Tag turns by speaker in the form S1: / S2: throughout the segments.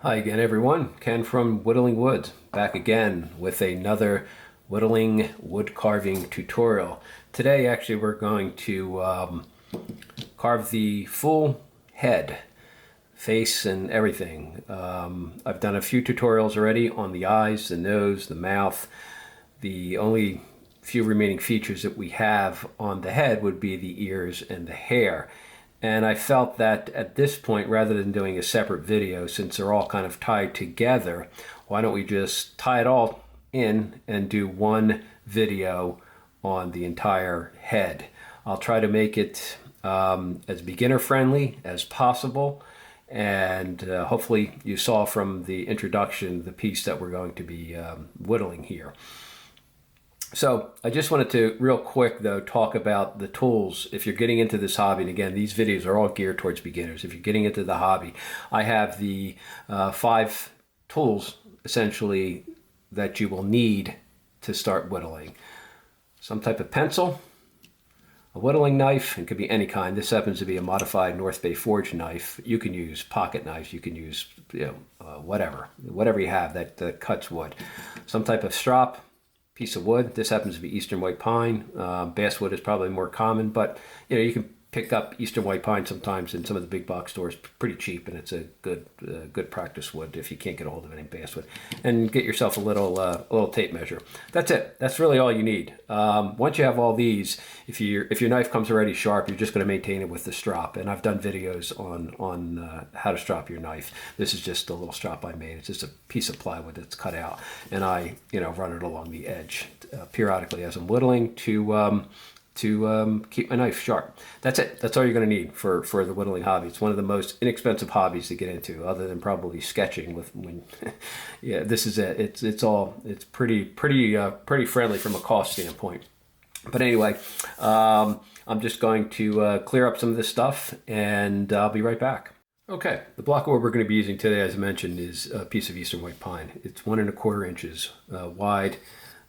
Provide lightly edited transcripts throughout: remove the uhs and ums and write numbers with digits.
S1: Hi again, everyone. Ken from Whittling Woods, back again with another whittling wood carving tutorial. Today, actually, we're going to carve the full head, face, and everything. I've done a few tutorials already on the eyes, the nose, the mouth. The only few remaining features that we have on the head would be the ears and the hair. And I felt that at this point, rather than doing a separate video, since they're all kind of tied together, why don't we just tie it all in and do one video on the entire head. I'll try to make it as beginner friendly as possible. And hopefully you saw from the introduction the piece that we're going to be whittling here. So I just wanted to real quick though talk about the tools if you're getting into this hobby. And again, these videos are all geared towards beginners. If you're getting into the hobby, I have the 5 tools essentially that you will need to start whittling. Some type of pencil, a whittling knife, and it could be any kind. This happens to be a modified North Bay forged knife. You can use pocket knives, you can use whatever you have that cuts wood. Some type of strop, piece of wood. This happens to be eastern white pine. Basswood is probably more common, but you can pick up eastern white pine sometimes in some of the big box stores pretty cheap, and it's a good practice wood if you can't get a hold of any basswood. And get yourself a little tape measure. That's it. That's really all you need. Once you have all these, if your knife comes already sharp, you're just going to maintain it with the strop. And I've done videos on how to strop your knife. This is just a little strop I made. It's just a piece of plywood that's cut out, and I run it along the edge periodically as I'm whittling to keep my knife sharp. That's it. That's all you're going to need for the whittling hobby. It's one of the most inexpensive hobbies to get into, other than probably sketching. Yeah, this is it. It's pretty friendly from a cost standpoint. But anyway, I'm just going to clear up some of this stuff, and I'll be right back. Okay, the block of wood we're going to be using today, as I mentioned, is a piece of eastern white pine. It's 1 1/4 inches wide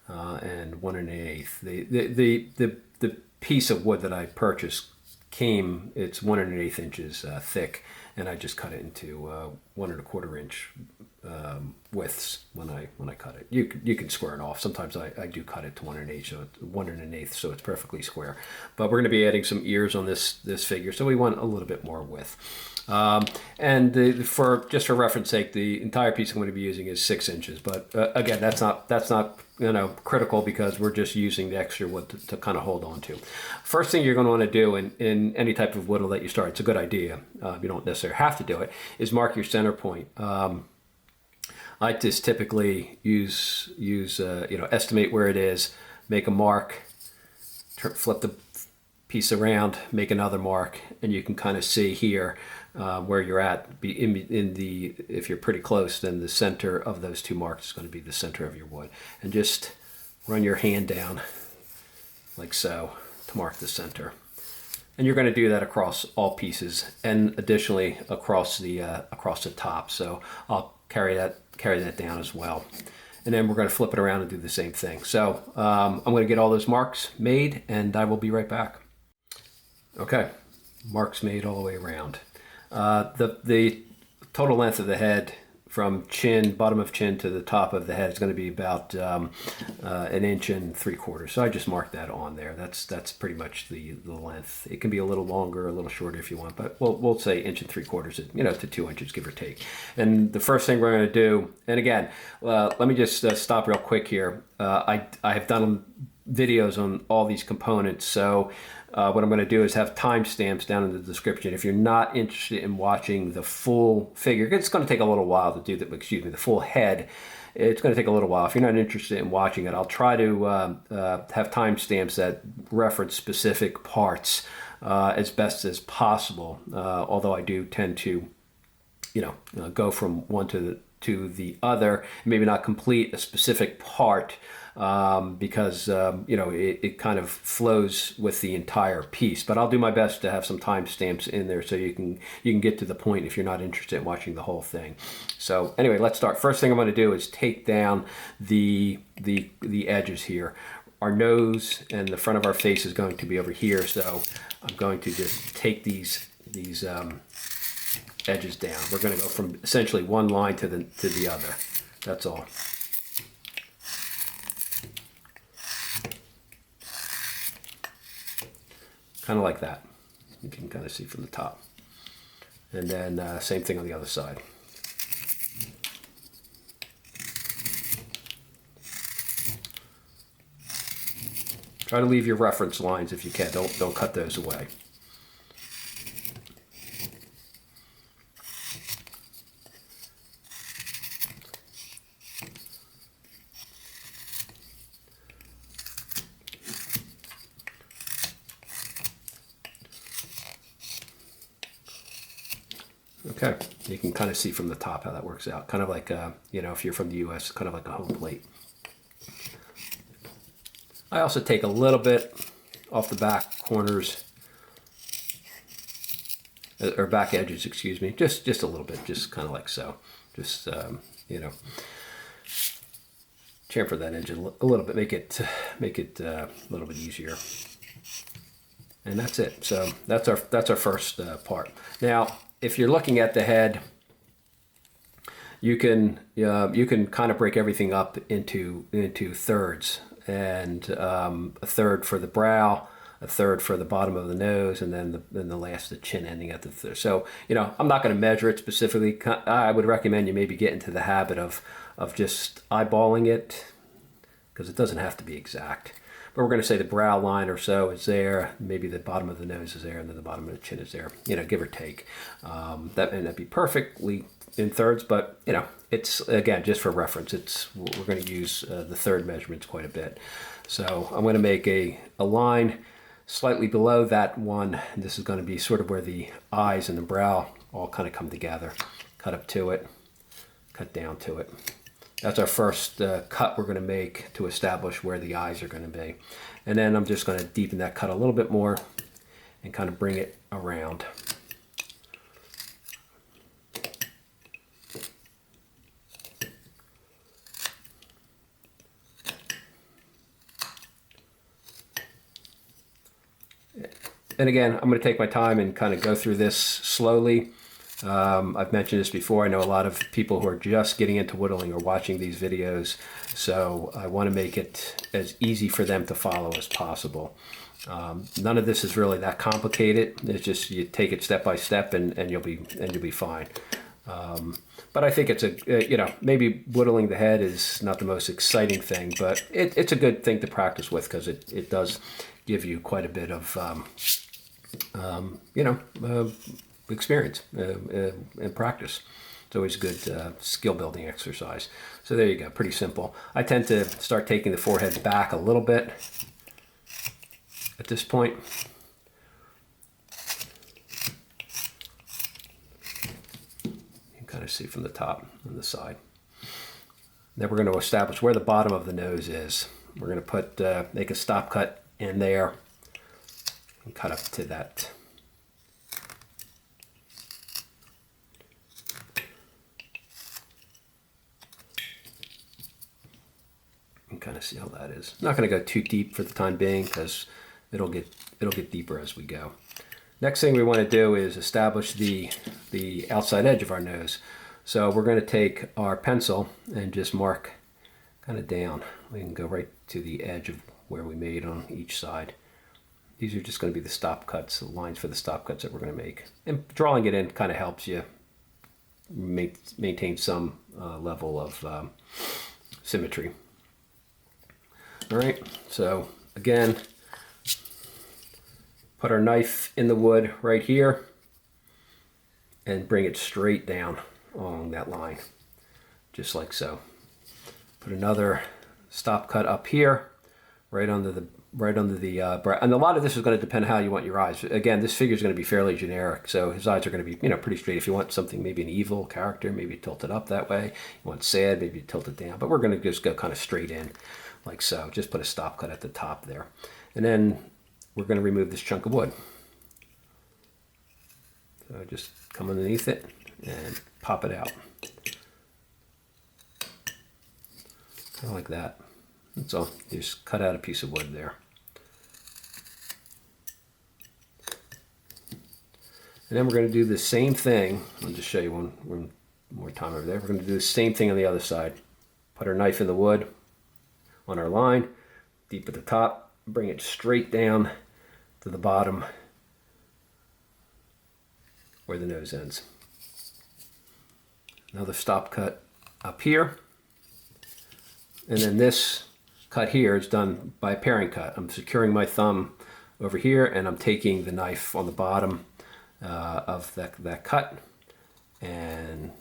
S1: and 1 1/8. The piece of wood that I purchased it's 1 1/8 inches thick, and I just cut it into 1 1/4 inch widths when I cut it. You can square it off. Sometimes I do cut it to 1 1/8, so it's 1 1/8, so it's perfectly square. But we're going to be adding some ears on this figure, so we want a little bit more width. And for reference sake, the entire piece I'm going to be using is 6 inches. But again, that's not critical, because we're just using the extra wood to kind of hold on to. First thing you're going to want to do in any type of whittle that you start, it's a good idea. You don't necessarily have to do it. Is mark your center point. I just typically use estimate where it is, make a mark, flip the piece around, make another mark, and you can kind of see here where you're at. Be in the if you're pretty close, then the center of those 2 marks is going to be the center of your wood, and just run your hand down like so to mark the center. And you're going to do that across all pieces, and additionally across the top. So I'll carry that down as well. And then we're going to flip it around and do the same thing. So I'm going to get all those marks made, and I will be right back. Okay, marks made all the way around. The total length of the head from bottom of chin to the top of the head is going to be about 1 inch and 3/4. So I just marked that on there. That's pretty much the length. It can be a little longer, a little shorter if you want, but we'll say 1 3/4, to 2 inches, give or take. And the first thing we're going to do, and again, let me just stop real quick here. I have done videos on all these components, so what I'm going to do is have timestamps down in the description. If you're not interested in watching the full figure, it's going to take a little while to do the full head. It's going to take a little while. If you're not interested in watching it, I'll try to have timestamps that reference specific parts as best as possible. Although I do tend to, go from one to the other, maybe not complete a specific part, because it kind of flows with the entire piece. But I'll do my best to have some timestamps in there so you can get to the point if you're not interested in watching the whole thing. So anyway, let's start. First thing I'm going to do is take down the edges here. Our nose and the front of our face is going to be over here, so I'm going to just take these edges down. We're going to go from essentially one line to the other. That's all. Kind of like that. You can kind of see from the top. And then same thing on the other side. Try to leave your reference lines if you can. Don't cut those away. Okay, you can kind of see from the top how that works out. Kind of like, you know, if you're from the US, kind of like a home plate. I also take a little bit off the back corners, or back edges, excuse me, just a little bit, just kind of like so. Just, you know, chamfer that edge a little bit, make it a little bit easier. And that's it. So that's our first part. Now, if you're looking at the head, you can kind of break everything up into thirds, and a third for the brow, a third for the bottom of the nose, and then the last, the chin ending at the third. So, you know, I'm not going to measure it specifically. I would recommend you maybe get into the habit of just eyeballing it, because it doesn't have to be exact. But we're going to say the brow line or so is there, maybe the bottom of the nose is there, and then the bottom of the chin is there, you know, give or take. That may not be perfectly in thirds, but, you know, it's, again, just for reference, we're going to use the third measurements quite a bit. So I'm going to make a line slightly below that one, and this is going to be sort of where the eyes and the brow all kind of come together. Cut up to it, cut down to it. That's our first cut we're going to make to establish where the eyes are going to be. And then I'm just going to deepen that cut a little bit more and kind of bring it around. And again, I'm going to take my time and kind of go through this slowly. I've mentioned this before. I know a lot of people who are just getting into whittling are watching these videos, so I want to make it as easy for them to follow as possible. None of this is really that complicated. It's just you take it step by step, and you'll be fine. But I think it's you know, maybe whittling the head is not the most exciting thing, but it's a good thing to practice with, because it does give you quite a bit of you know, experience and practice. It's always a good skill building exercise. So there you go, pretty simple. I tend to start taking the forehead back a little bit at this point. You can kind of see from the top and the side. Then we're going to establish where the bottom of the nose is. We're going to put make a stop cut in there and cut up to that. Kind of see how that is. Not going to go too deep for the time being, because it'll get deeper as we go. Next thing we want to do is establish the outside edge of our nose. So we're going to take our pencil and just mark kind of down. We can go right to the edge of where we made on each side. These are just going to be the stop cuts, the lines for the stop cuts that we're going to make. And drawing it in kind of helps you maintain some level of symmetry. All right, so again, put our knife in the wood right here and bring it straight down along that line, just like so. Put another stop cut up here, right under the brow. And a lot of this is going to depend how you want your eyes. Again, this figure is going to be fairly generic, so his eyes are going to be, you know, pretty straight. If you want something, maybe an evil character, maybe tilt it up that way. You want sad, maybe tilt it down. But we're going to just go kind of straight in, like so. Just put a stop cut at the top there. And then we're going to remove this chunk of wood. So just come underneath it and pop it out. Kind of like that. That's all. Just cut out a piece of wood there. And then we're going to do the same thing. I'll just show you one more time over there. We're going to do the same thing on the other side. Put our knife in the wood on our line, deep at the top, bring it straight down to the bottom where the nose ends. Another stop cut up here. And then this cut here is done by a pairing cut. I'm securing my thumb over here and I'm taking the knife on the bottom of that cut and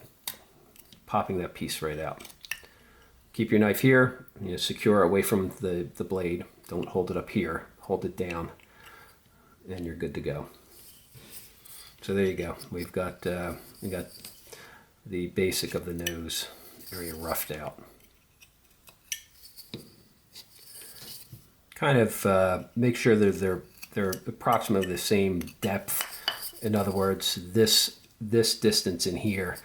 S1: popping that piece right out. Keep your knife here, secure away from the blade. Don't hold it up here, hold it down, and you're good to go. So there you go. We got the basic of the nose area roughed out. Kind of make sure that they're approximately the same depth. In other words, this distance in here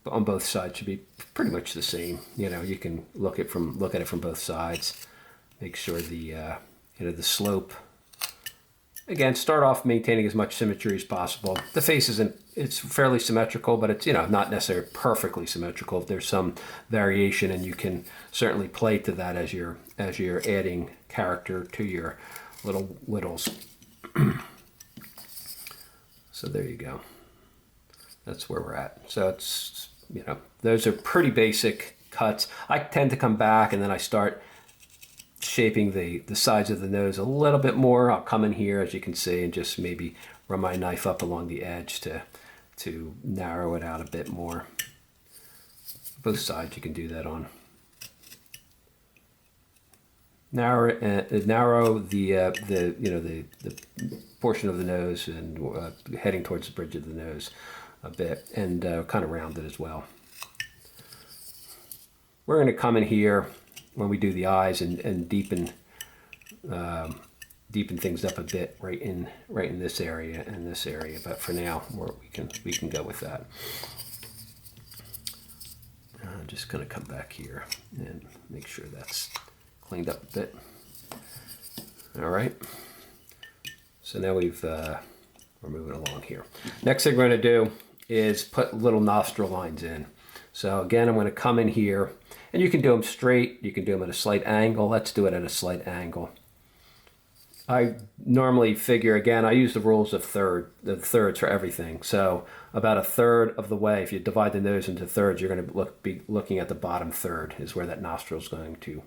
S1: on both sides should be pretty much the same. You can look at it from both sides. Make sure the the slope. Again, start off maintaining as much symmetry as possible. The face it's fairly symmetrical, but it's not necessarily perfectly symmetrical. There's some variation, and you can certainly play to that as you're adding character to your little whittles. So there you go. That's where we're at. So it's those are pretty basic cuts. I tend to come back and then I start shaping the sides of the nose a little bit more. I'll come in here, as you can see, and just maybe run my knife up along the edge to narrow it out a bit more. Both sides you can do that on. Narrow the portion of the nose and heading towards the bridge of the nose a bit, and kind of round it as well. We're going to come in here when we do the eyes and deepen things up a bit right in this area and this area. But for now, we can go with that. I'm just going to come back here and make sure that's cleaned up a bit. All right. So now we're moving along here. Next thing we're going to do is put little nostril lines in. So again, I'm going to come in here, and you can do them straight, you can do them at a slight angle. Let's do it at a slight angle. I normally figure, again, I use the rules of the thirds for everything. So about a third of the way, if you divide the nose into thirds, you're going to be looking at the bottom third is where that nostril is going to.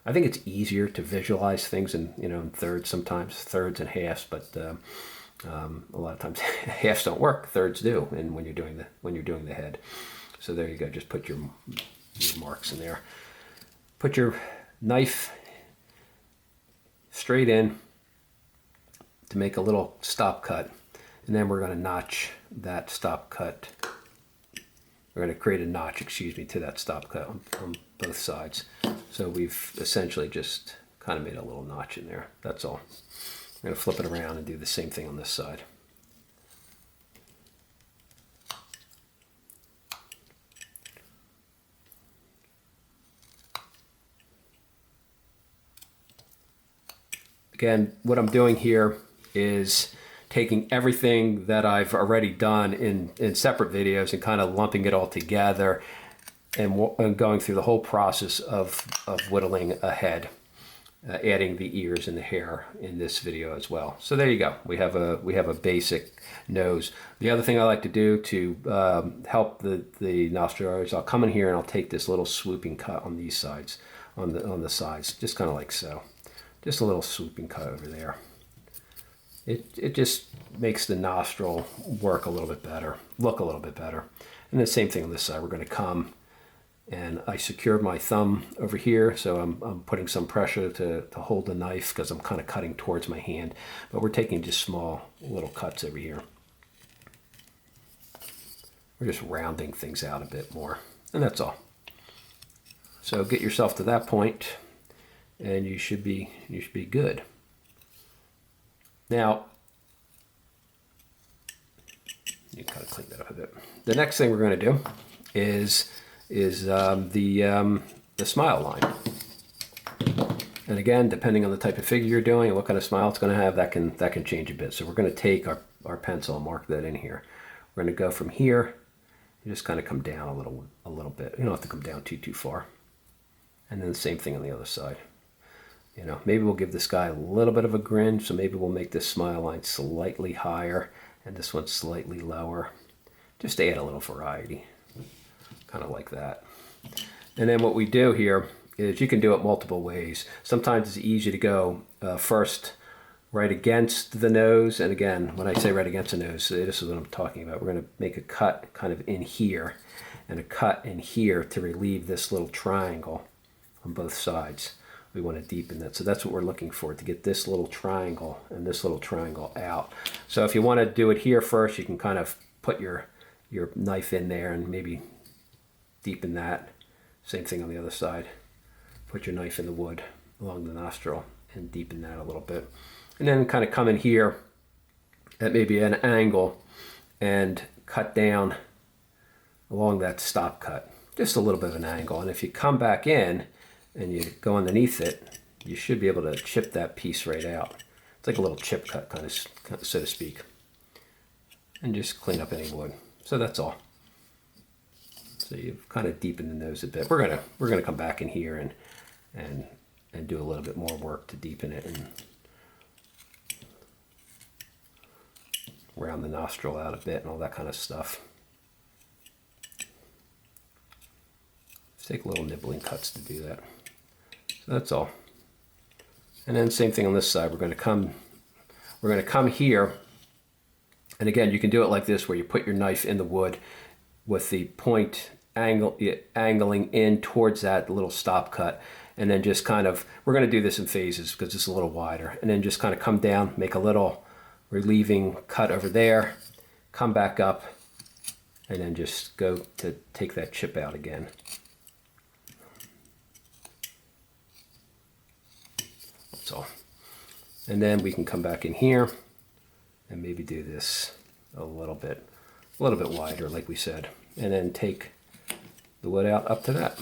S1: I think it's easier to visualize things in thirds sometimes, thirds and halves, but a lot of times halves don't work, thirds do, and when you're doing the head. So there you go. Just put your marks in there. Put your knife straight in to make a little stop cut, and then we're going to notch that stop cut. We're going to create a notch, to that stop cut on both sides. So we've essentially just kind of made a little notch in there. That's all. I'm going to flip it around and do the same thing on this side. Again, what I'm doing here is taking everything that I've already done in separate videos and kind of lumping it all together and going through the whole process of whittling a head, adding the ears and the hair in this video as well. So there you go. We have a basic nose. The other thing I like to do to help the nostril is I'll come in here and I'll take this little swooping cut on these sides, on the sides, just kind of like so. Just a little swooping cut over there. It just makes the nostril work a little bit better, look a little bit better. And the same thing on this side. We're going to come, and I secured my thumb over here, so I'm putting some pressure to hold the knife because I'm kind of cutting towards my hand. But we're taking just small little cuts over here. We're just rounding things out a bit more, and that's all. So get yourself to that point, and you should be good. Now, you kind of clean that up a bit. The next thing we're going to do is the smile line. And again, depending on the type of figure you're doing and what kind of smile it's going to have, that can change a bit. So we're going to take our pencil and mark that in here. We're going to go from here, and just kind of come down a little bit. You don't have to come down too far. And then the same thing on the other side. You know, maybe we'll give this guy a little bit of a grin, so maybe we'll make this smile line slightly higher and this one slightly lower, just to add a little variety, kind of like that. And then what we do here is you can do it multiple ways. Sometimes it's easy to go first right against the nose, and again, when I say right against the nose, this is what I'm talking about. We're going to make a cut kind of in here and a cut in here to relieve this little triangle on both sides. We want to deepen that. So that's what we're looking for, to get this little triangle and this little triangle out. So if you want to do it here first, you can kind of put your knife in there and maybe deepen that. Same thing on the other side. Put your knife in the wood along the nostril and deepen that a little bit. And then kind of come in here at maybe an angle and cut down along that stop cut. Just a little bit of an angle. And if you come back in and you go underneath it, you should be able to chip that piece right out. It's like a little chip cut, kind of so to speak. And just clean up any wood. So that's all. So you've kind of deepened the nose a bit. We're gonna come back in here and do a little bit more work to deepen it and round the nostril out a bit and all that kind of stuff. Take little nibbling cuts to do that. So that's all. And then same thing on this side. We're going to come here, and again, you can do it like this, where you put your knife in the wood with the point angling in towards that little stop cut, and then just kind of, we're going to do this in phases because it's a little wider, and then just kind of come down, make a little relieving cut over there, come back up, and then just go to take that chip out again. So, and then we can come back in here and maybe do this a little bit wider, like we said, and then take the wood out up to that.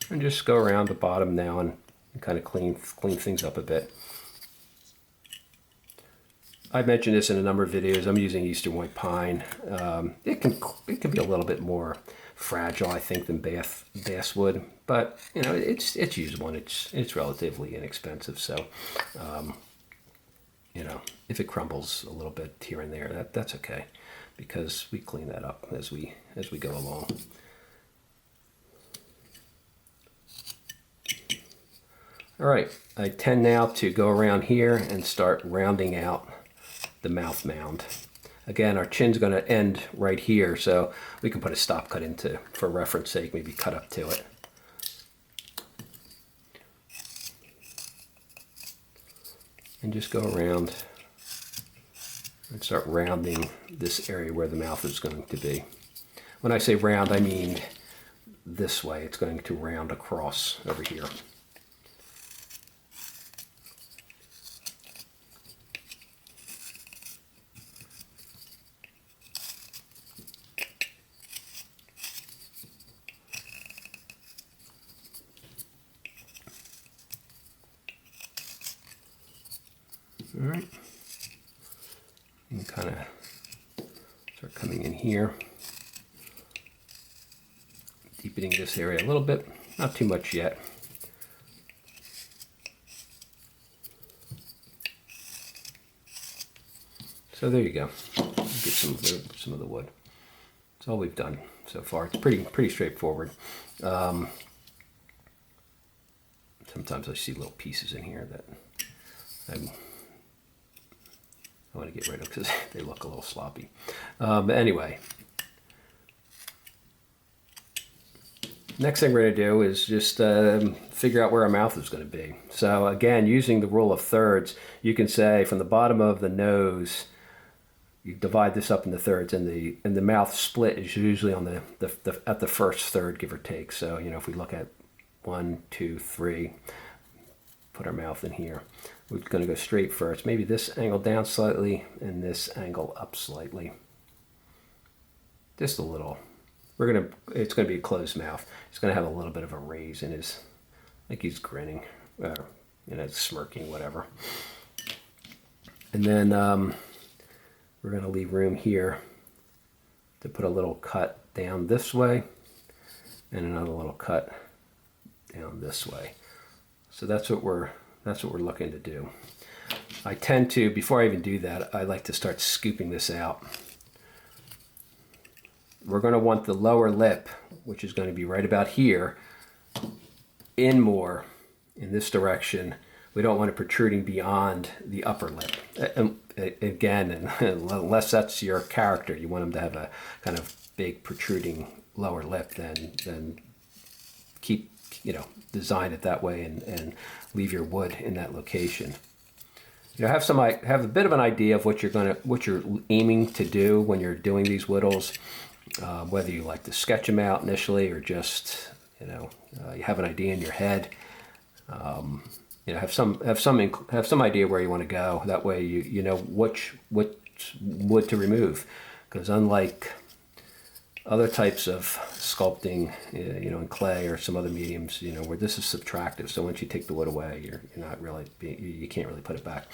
S1: And just go around the bottom now and kind of clean things up a bit. I've mentioned this in a number of videos. I'm using Eastern White Pine. It can be a little bit more fragile, I think, than basswood, but you know, it's usable and it's relatively inexpensive. So, you know, if it crumbles a little bit here and there, that's okay, because we clean that up as we go along. All right, I tend now to go around here and start rounding out the mouth mound. Again, our chin's going to end right here, so we can put a stop cut into, for reference sake, maybe cut up to it. And just go around and start rounding this area where the mouth is going to be. When I say round, I mean this way. It's going to round across over here. All right, you can kind of start coming in here, deepening this area a little bit, not too much yet. So there you go. Get some of the wood. That's all we've done so far. It's pretty straightforward. Sometimes I see little pieces in here that I want to get rid of because they look a little sloppy. But anyway, next thing we're going to do is just figure out where our mouth is going to be. So again, using the rule of thirds, you can say from the bottom of the nose, you divide this up into thirds, and the mouth split is usually on at the first third, give or take. So you know, if we look at 1, 2, 3, put our mouth in here. We're going to go straight first. Maybe this angle down slightly and this angle up slightly. just a little. It's gonna be a closed mouth. He's gonna have a little bit of a raise in his, like he's grinning, smirking, whatever. And then we're gonna leave room here to put a little cut down this way and another little cut down this way. So that's what we're looking to do. I tend to, before I even do that, I like to start scooping this out. We're going to want the lower lip, which is going to be right about here, in more in this direction. We don't want it protruding beyond the upper lip. Again, unless that's your character, you want them to have a kind of big protruding lower lip, then keep, design it that way and leave your wood in that location. Have a bit of an idea of what you're aiming to do when you're doing these whittles. Whether you like to sketch them out initially or just you have an idea in your head. Have some idea where you want to go. That way you know which wood to remove, because unlike other types of sculpting, in clay or some other mediums, where this is subtractive. So once you take the wood away, you're not really you can't really put it back.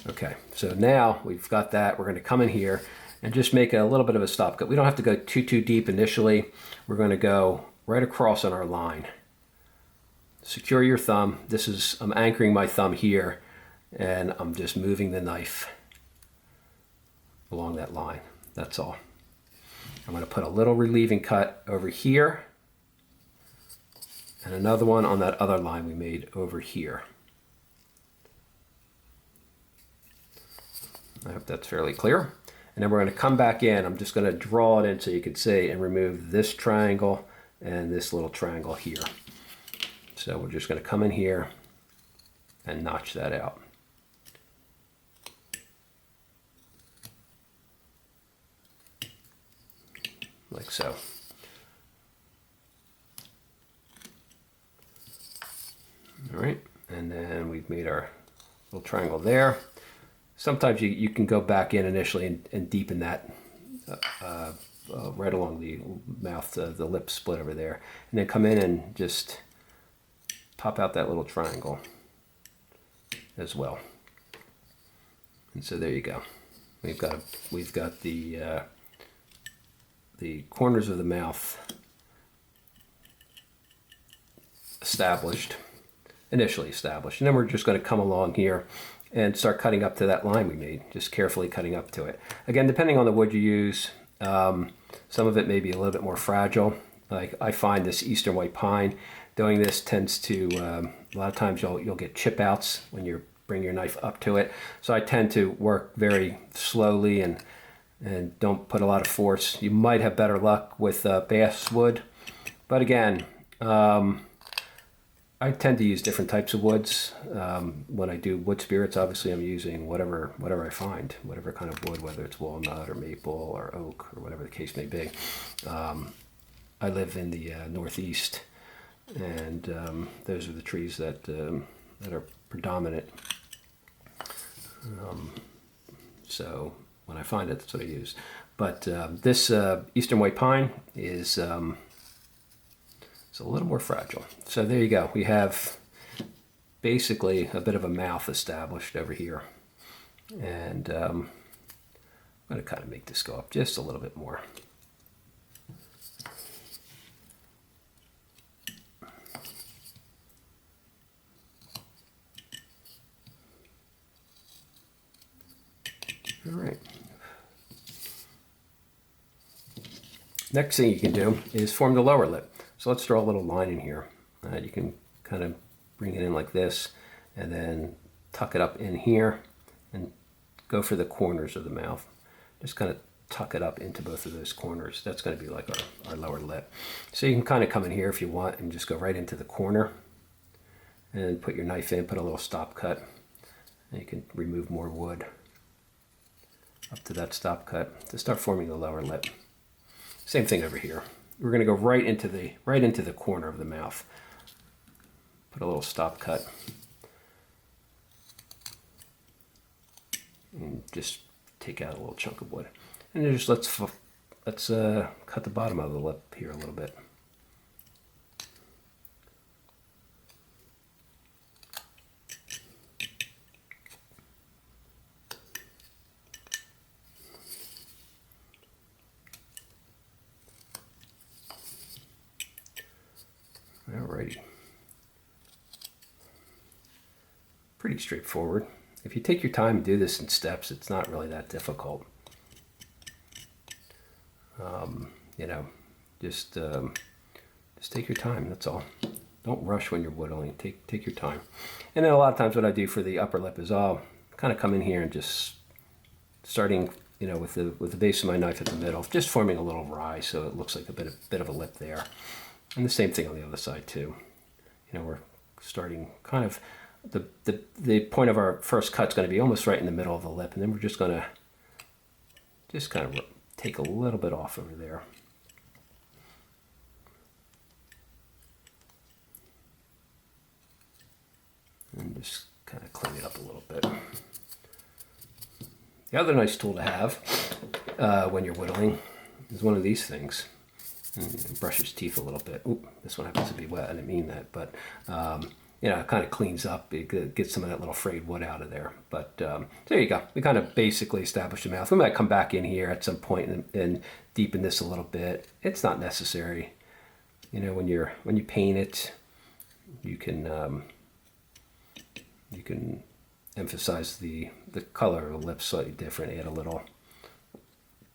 S1: Okay, so now we've got that. We're going to come in here and just make a little bit of a stop cut. We don't have to go too deep initially. We're going to go right across on our line. Secure your thumb. I'm anchoring my thumb here, and I'm just moving the knife along that line. That's all. I'm going to put a little relieving cut over here and another one on that other line we made over here. I hope that's fairly clear. And then we're going to come back in. I'm just going to draw it in so you can see and remove this triangle and this little triangle here. So we're just going to come in here and notch that out. Like so. All right, and then we've made our little triangle there. Sometimes you can go back in initially and deepen that right along the mouth, the lip split over there, and then come in and just pop out that little triangle as well. And so there you go. We've got the corners of the mouth initially established, and then we're just going to come along here and start cutting up to that line we made, just carefully cutting up to it. Again, depending on the wood you use, some of it may be a little bit more fragile. Like I find this eastern white pine, doing this tends to, a lot of times you'll get chip outs when you bring your knife up to it. So I tend to work very slowly and don't put a lot of force. You might have better luck with basswood, but again, I tend to use different types of woods. When I do wood spirits, obviously I'm using whatever I find, whatever kind of wood, whether it's walnut or maple or oak or whatever the case may be. I live in the Northeast, and those are the trees that are predominant. So when I find it, that's what I use. But this eastern white pine is it's a little more fragile. So there you go. We have basically a bit of a mouth established over here. And I'm going to kind of make this go up just a little bit more. All right. Next thing you can do is form the lower lip. So let's draw a little line in here. You can kind of bring it in like this and then tuck it up in here and go for the corners of the mouth. Just kind of tuck it up into both of those corners. That's going to be like our lower lip. So you can kind of come in here if you want and just go right into the corner and put your knife in, put a little stop cut, and you can remove more wood up to that stop cut to start forming the lower lip. Same thing over here. We're going to go right into the corner of the mouth. Put a little stop cut. And just take out a little chunk of wood. And then just let's cut the bottom of the lip here a little bit. Alrighty. Pretty straightforward. If you take your time and do this in steps, it's not really that difficult. You know, just take your time. That's all. Don't rush when you're whittling. Take your time. And then a lot of times, what I do for the upper lip is I'll kind of come in here and just starting, you know, with the base of my knife at the middle, just forming a little rise so it looks like a bit of a lip there. And the same thing on the other side too. You know, we're starting kind of the point of our first cut is going to be almost right in the middle of the lip, and then we're just going to kind of take a little bit off over there. And just kind of clean it up a little bit. The other nice tool to have when you're whittling is one of these things. And brush his teeth a little bit. Oop, this one happens to be wet. I didn't mean that, but you know, it kind of cleans up. It gets some of that little frayed wood out of there. But there you go. We kind of basically established the mouth. We might come back in here at some point and deepen this a little bit. It's not necessary. You know, when you paint it, you can emphasize the color of the lips slightly different. Add a little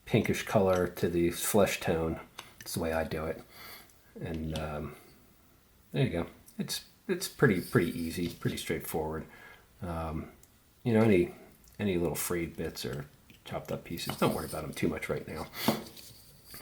S1: pinkish color to the flesh tone. That's the way I do it. And there you go. It's pretty easy, pretty straightforward. You know, any little frayed bits or chopped up pieces, don't worry about them too much right now.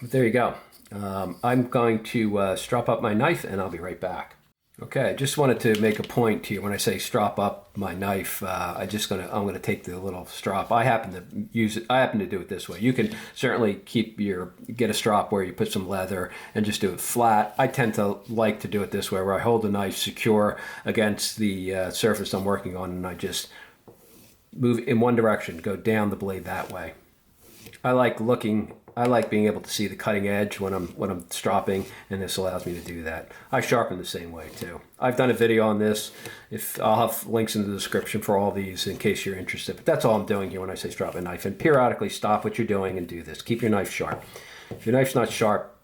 S1: But there you go. I'm going to strop up my knife, and I'll be right back. Okay, I just wanted to make a point here. When I say strop up my knife, I'm gonna take the little strop. I happen to do it this way. You can certainly get a strop where you put some leather and just do it flat. I tend to like to do it this way, where I hold the knife secure against the surface I'm working on, and I just move in one direction, go down the blade that way. I like being able to see the cutting edge when I'm stropping, and this allows me to do that. I sharpen the same way too. I've done a video on this. I'll have links in the description for all these in case you're interested. But that's all I'm doing here when I say strop a knife. And periodically stop what you're doing and do this. Keep your knife sharp. If your knife's not sharp,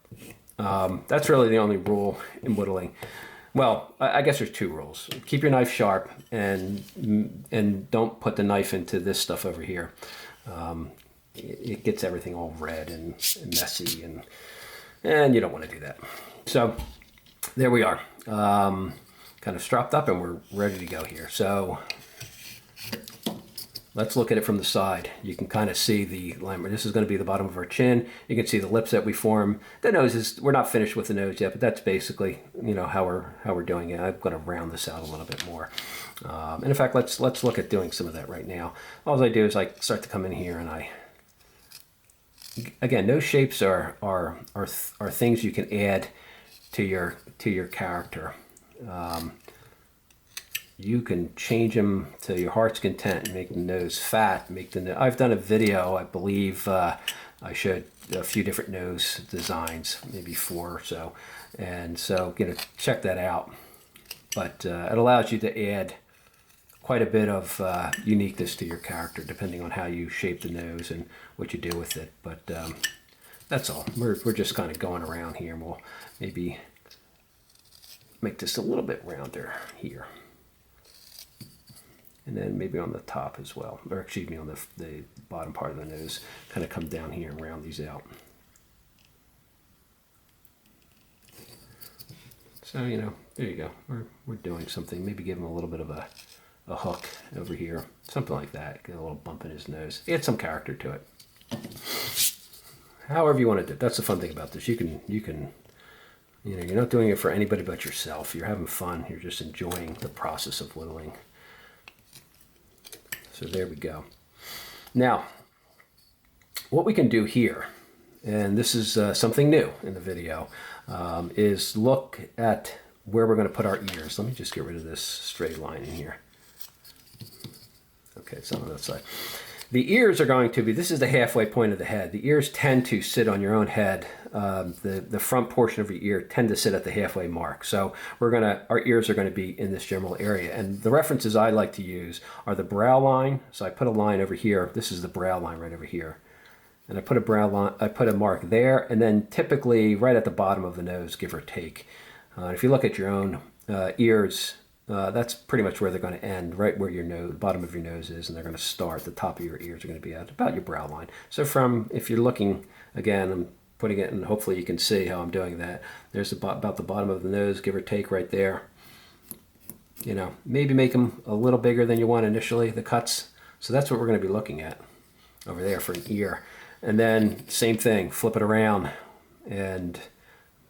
S1: that's really the only rule in whittling. Well, I guess there's two rules. Keep your knife sharp, and don't put the knife into this stuff over here. It gets everything all red and messy, and you don't want to do that. So there we are, kind of stropped up, and we're ready to go here. So let's look at it from the side. You can kind of see the line. This is going to be the bottom of our chin. You can see the lips that we form. The nose is, we're not finished with the nose yet, but that's basically, you know, how we're doing it. I'm going to round this out a little bit more. And in fact, let's look at doing some of that right now. All I do is I start to come in here, and again, those shapes are things you can add to your character. You can change them to your heart's content, make the nose fat, I've done a video, I believe, I showed a few different nose designs, maybe 4 or so, and so, you know, check that out. But it allows you to add quite a bit of uniqueness to your character, depending on how you shape the nose and what you do with it. But that's all. We're just kind of going around here, and we'll maybe make this a little bit rounder here. And then maybe on the top as well, or excuse me, on the bottom part of the nose, kind of come down here and round these out. So, you know, there you go. We're doing something. Maybe give him a little bit of a hook over here, something like that. Get a little bump in his nose. Add some character to it. However you want to do it. That's the fun thing about this. You know, you're not doing it for anybody but yourself. You're having fun. You're just enjoying the process of whittling. So there we go. Now, what we can do here, and this is something new in the video, is look at where we're going to put our ears. Let me just get rid of this straight line in here. Okay, it's on that side. The ears are going to be, this is the halfway point of the head. The ears tend to sit on your own head. The front portion of your ear tend to sit at the halfway mark. So our ears are gonna be in this general area. And the references I like to use are the brow line. So I put a line over here. This is the brow line right over here. And I put a brow line, I put a mark there, and then typically right at the bottom of the nose, give or take. If you look at your own ears, that's pretty much where they're going to end, right where your nose, bottom of your nose is, and they're going to start. The top of your ears are going to be at about your brow line. So if you're looking, again, I'm putting it, and hopefully you can see how I'm doing that. There's about the bottom of the nose, give or take, right there. You know, maybe make them a little bigger than you want initially, the cuts. So that's what we're going to be looking at over there for an ear. And then same thing, flip it around and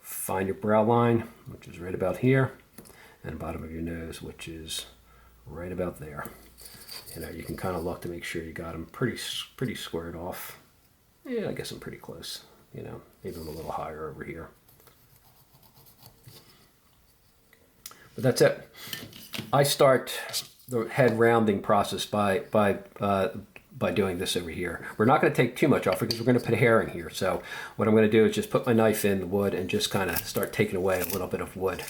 S1: find your brow line, which is right about here, and bottom of your nose, which is right about there. You know, you can kind of look to make sure you got them pretty squared off. Yeah, I guess I'm pretty close. You know, maybe I'm a little higher over here. But that's it. I start the head rounding process by doing this over here. We're not going to take too much off because we're going to put hair in here. So what I'm going to do is just put my knife in the wood and just kind of start taking away a little bit of wood,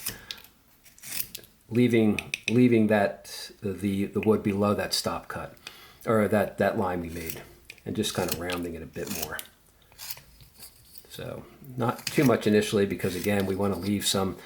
S1: leaving that the wood below that stop cut, or that line we made, and just kind of rounding it a bit more. So not too much initially, because again, we want to leave some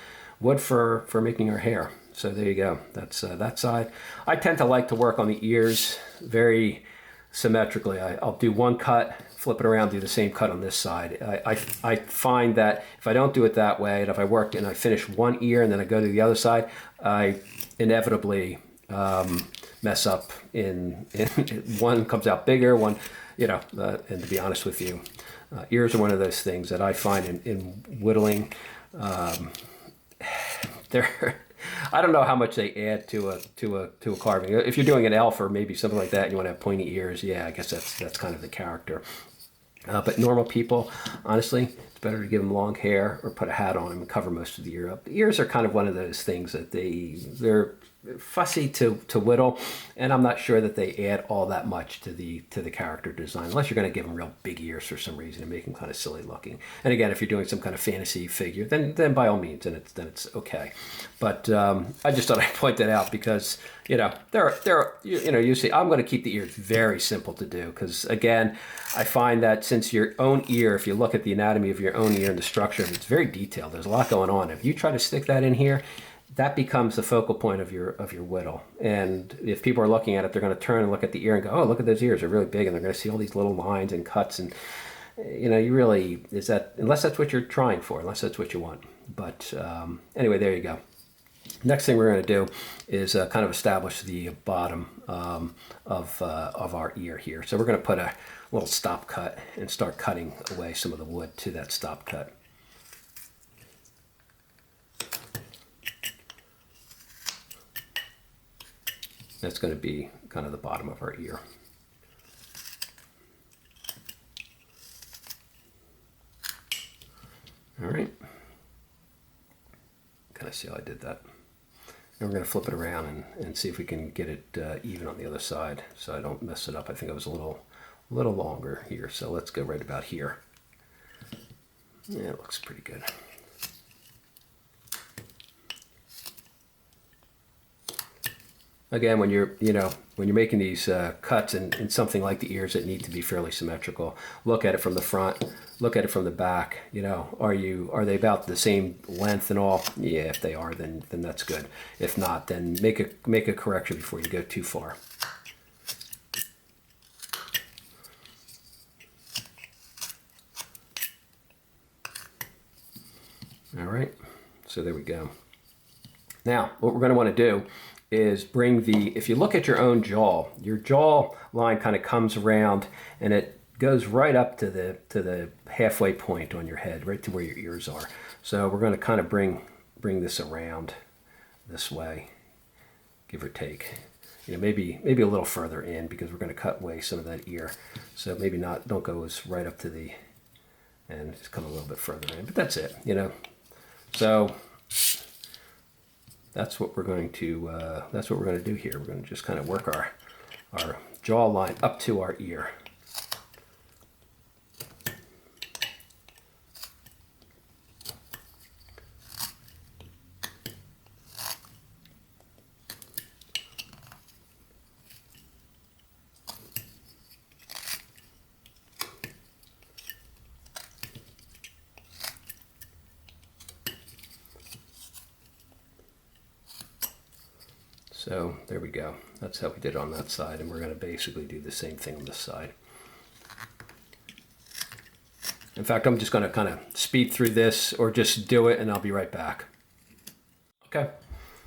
S1: wood for making our hair. So there you go. That's that side. I tend to like to work on the ears very symmetrically. I'll do one cut, flip it around, do the same cut on this side. I find that if I don't do it that way, and if I work and I finish one ear and then I go to the other side, I inevitably mess up in one comes out bigger, one, you know, and to be honest with you, ears are one of those things that I find in whittling, they're I don't know how much they add to a carving. If you're doing an elf or maybe something like that, and you want to have pointy ears, yeah, I guess that's kind of the character. But normal people, honestly, it's better to give them long hair or put a hat on them and cover most of the ear up. The ears are kind of one of those things that they're fussy to whittle, and I'm not sure that they add all that much to the character design, unless you're going to give them real big ears for some reason and make them kind of silly looking. And again, if you're doing some kind of fantasy figure, then by all means, then it's okay. But I just thought I'd point that out because, you know, you see, I'm going to keep the ears very simple to do, because again, I find that since your own ear, if you look at the anatomy of your own ear and the structure, it's very detailed. There's a lot going on. If you try to stick that in here, that becomes the focal point of your whittle. And if people are looking at it, they're going to turn and look at the ear and go, oh, look at those ears, they're really big, and they're going to see all these little lines and cuts. And you know, unless that's what you're trying for, unless that's what you want. But anyway, there you go. Next thing we're going to do is kind of establish the bottom of our ear here. So we're going to put a little stop cut and start cutting away some of the wood to that stop cut. That's going to be kind of the bottom of our ear. All right. Kind of see how I did that. And we're going to flip it around and see if we can get it even on the other side so I don't mess it up. I think I was a little longer here, so let's go right about here. Yeah, it looks pretty good. Again, when you're making these cuts in something like the ears that need to be fairly symmetrical, look at it from the front, look at it from the back. You know, are they about the same length and all? Yeah, if they are, then that's good. If not, then make a correction before you go too far. All right, so there we go. Now, what we're going to want to do is if you look at your own jaw, your jaw line kind of comes around and it goes right up to the halfway point on your head, right to where your ears are. So we're going to kind of bring this around this way, give or take. You know, maybe a little further in, because we're going to cut away some of that ear. So maybe don't go as right up to and just come a little bit further in. But that's it, you know. So that's what we're going to do here. We're going to just kind of work our jawline up to our ear. So there we go. That's how we did on that side, and we're going to basically do the same thing on this side. In fact, I'm just going to kind of speed through this or just do it, and I'll be right back. Okay,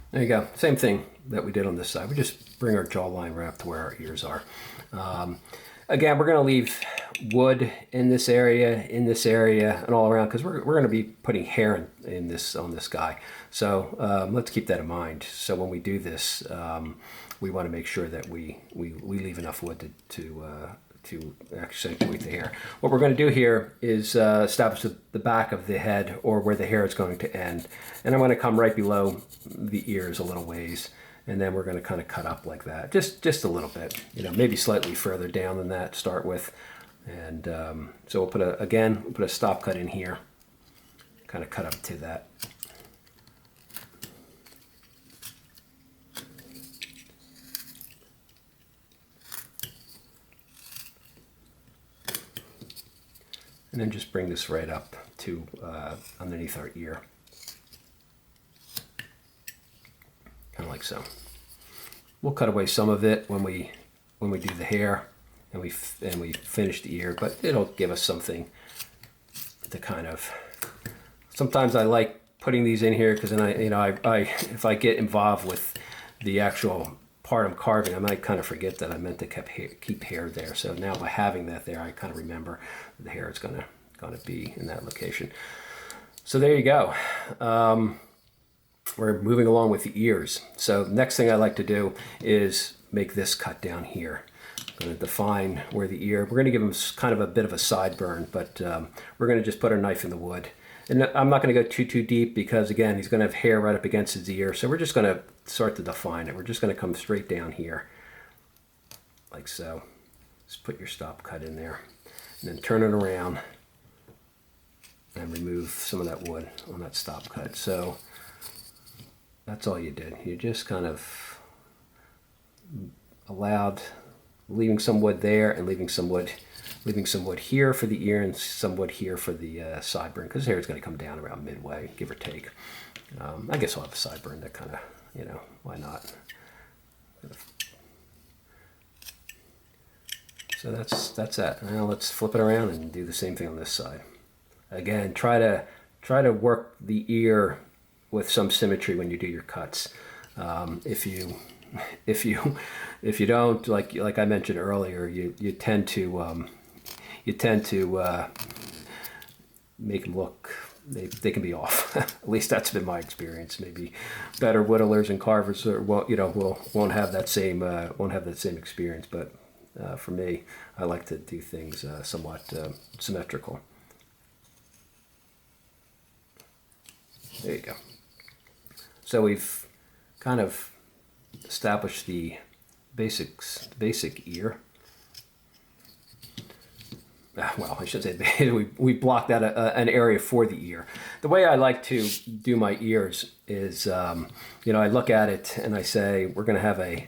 S1: there you go. Same thing that we did on this side. We just bring our jawline right up to where our ears are. Again, we're going to leave wood in this area, and all around, because we're going to be putting hair in this on this guy. So let's keep that in mind. So when we do this, we want to make sure that we leave enough wood to accentuate the hair. What we're going to do here is establish the back of the head, or where the hair is going to end. And I'm going to come right below the ears a little ways. And then we're going to kind of cut up like that, just a little bit, maybe slightly further down than that to start with. And so we'll put a stop cut in here, kind of cut up to that. And then just bring this right up to underneath our ear. Kind of like so. We'll cut away some of it when we do the hair and we finish the ear, but it'll give us something to kind of. Sometimes I like putting these in here because then I if I get involved with the actual part I'm carving, I might kind of forget that I meant to keep hair there. So now by having that there, I kind of remember the hair is gonna be in that location. So there you go. We're moving along with the ears. So next thing I like to do is make this cut down here. I'm going to define where the ear, we're going to give him kind of a bit of a sideburn, but we're going to just put our knife in the wood. And I'm not going to go too deep because, again, he's going to have hair right up against his ear. So we're just going to start to define it. We're just going to come straight down here, like so. Just put your stop cut in there. And then turn it around and remove some of that wood on that stop cut. So that's all you did. You just kind of allowed, leaving some wood there and leaving some wood here for the ear and some wood here for the sideburn, because the hair is going to come down around midway, give or take. I guess I'll have a sideburn that kind of, why not? So that's that. Now let's flip it around and do the same thing on this side. Again, try to work the ear with some symmetry when you do your cuts. If you don't, like I mentioned earlier, you tend to make them look, they can be off. At least that's been my experience. Maybe better whittlers and carvers won't have that same experience, but for me, I like to do things somewhat symmetrical. There you go. So we've kind of established the basic ear. Well, I should say we blocked out an area for the ear. The way I like to do my ears is, I look at it and I say, we're going to have a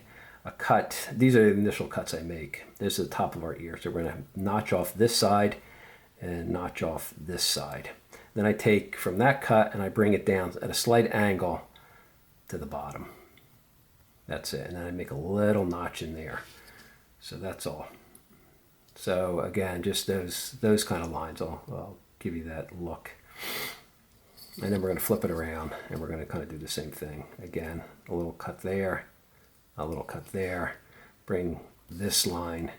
S1: cut. These are the initial cuts I make. This is the top of our ear. So we're going to notch off this side and notch off this side. Then I take from that cut and I bring it down at a slight angle to the bottom. That's it. And then I make a little notch in there. So that's all. So again, just those kind of lines, I'll give you that look. And then we're going to flip it around and we're going to kind of do the same thing. Again, a little cut there, a little cut there. Bring this line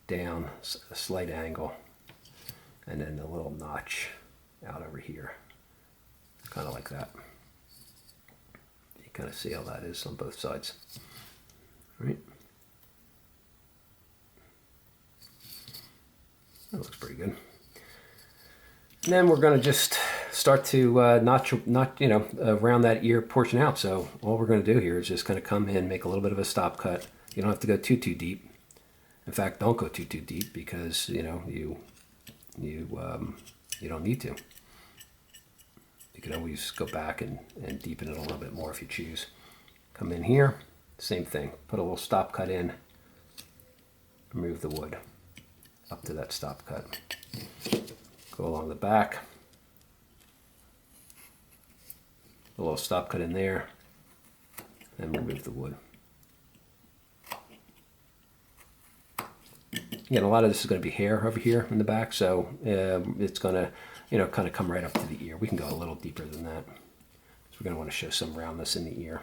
S1: down a slight angle, and then a little notch out over here, kind of like that. You kind of see how that is on both sides. All right. That looks pretty good. And then we're going to just start to notch, round that ear portion out. So all we're going to do here is just kind of come in, make a little bit of a stop cut. You don't have to go too deep. In fact, don't go too deep because you know you don't need to. You can always go back and deepen it a little bit more if you choose. Come in here, same thing. Put a little stop cut in. Remove the wood up to that stop cut. Go along the back. A little stop cut in there, and remove the wood. Again, a lot of this is going to be hair over here in the back, so it's going to, you know, kind of come right up to the ear. We can go a little deeper than that. So we're going to want to show some roundness in the ear.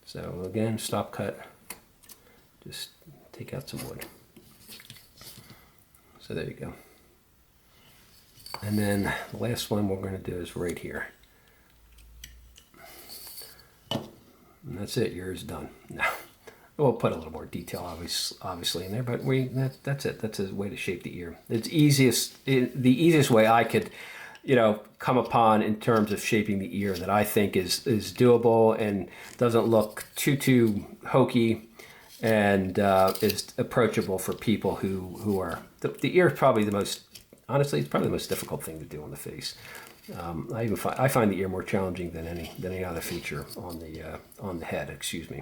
S1: So again, stop cut. Just take out some wood. So there you go. And then the last one we're going to do is right here. And that's it. Yours done. Now we'll put a little more detail, obviously, in there, but that's it. That's a way to shape the ear. It's the easiest way I could, you know, come upon in terms of shaping the ear that I think is doable and doesn't look too hokey, and is approachable for people who are the ear is probably the most, honestly, it's probably the most difficult thing to do on the face. I find the ear more challenging than any other feature on the head. Excuse me.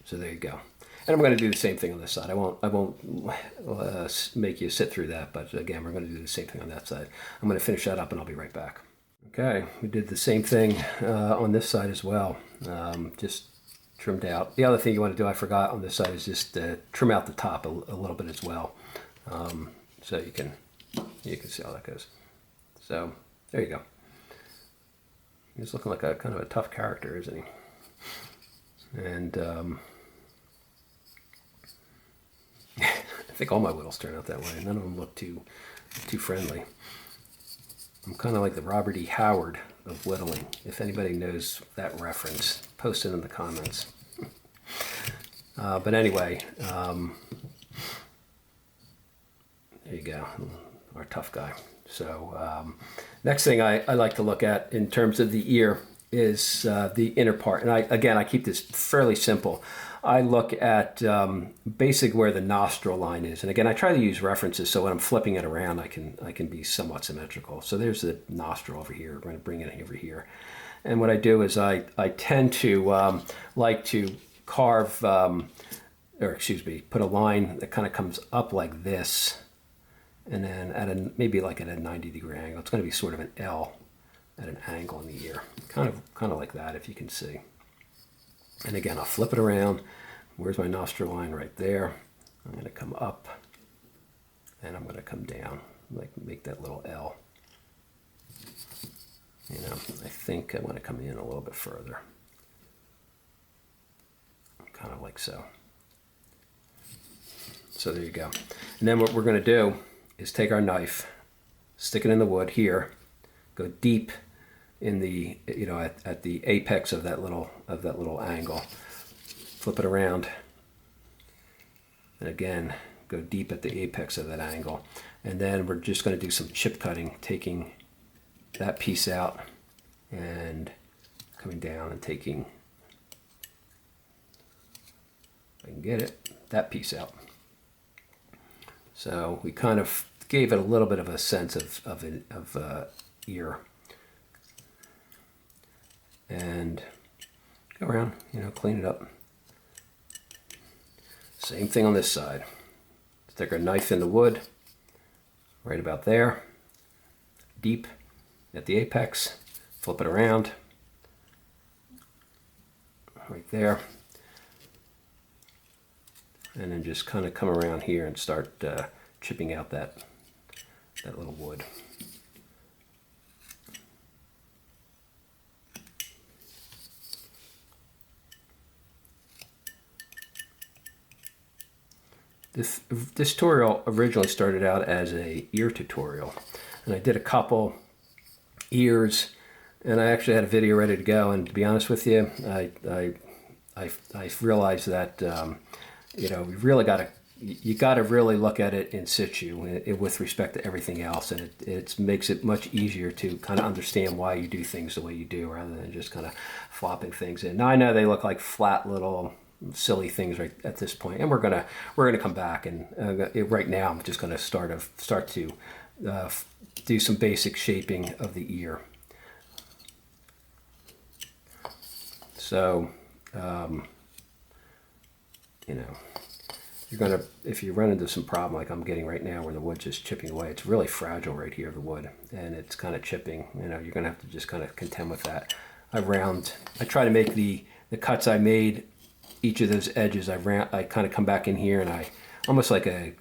S1: So there you go. And I'm going to do the same thing on this side. I won't make you sit through that, but again, we're going to do the same thing on that side. I'm going to finish that up and I'll be right back. Okay, we did the same thing on this side as well. Just trimmed out. The other thing you want to do, I forgot on this side, is just trim out the top a little bit as well. So you can see how that goes. So there you go. He's looking like a kind of a tough character, isn't he? And I think all my whittles turn out that way. None of them look too friendly. I'm kind of like the Robert E. Howard of whittling. If anybody knows that reference, post it in the comments. But anyway, there you go, our tough guy. So next thing I like to look at in terms of the ear is the inner part. And I keep this fairly simple. I look at basically where the nostril line is. And again, I try to use references so when I'm flipping it around, I can be somewhat symmetrical. So there's the nostril over here. We're going to bring it over here. And what I do is I tend to like to carve, put a line that kind of comes up like this. And then maybe like at a 90-degree angle. It's going to be sort of an L at an angle in the ear. Kind of like that, if you can see. And again, I'll flip it around. Where's my nostril line? Right there. I'm going to come up and I'm going to come down, like make that little L. You know, I think I want to come in a little bit further. Kind of like so. So there you go. And then what we're going to do is take our knife, stick it in the wood here, go deep in the, you know, at the apex of that little angle, flip it around, and again go deep at the apex of that angle, and then we're just going to do some chip cutting, taking that piece out and coming down and taking, if I can get it, that piece out. So we kind of gave it a little bit of a sense of ear. And go around, you know, clean it up. Same thing on this side. Stick our knife in the wood, right about there, deep at the apex, flip it around, right there, and then just kind of come around here and start chipping out that little wood. This tutorial originally started out as a ear tutorial, and I did a couple ears, and I actually had a video ready to go. And to be honest with you, I realized that you know, you got to really look at it in situ with respect to everything else, and it makes it much easier to kind of understand why you do things the way you do, rather than just kind of flopping things in. Now I know they look like flat little silly things right at this point, and we're gonna come back, and right now I'm just gonna start to do some basic shaping of the ear. So you know, you're gonna, if you run into some problem like I'm getting right now where the wood's just chipping away, it's really fragile right here, the wood, and it's kind of chipping, you know, you're gonna have to just kind of contend with that. I try to make the cuts I made, each of those edges, I kind of come back in here and I almost like a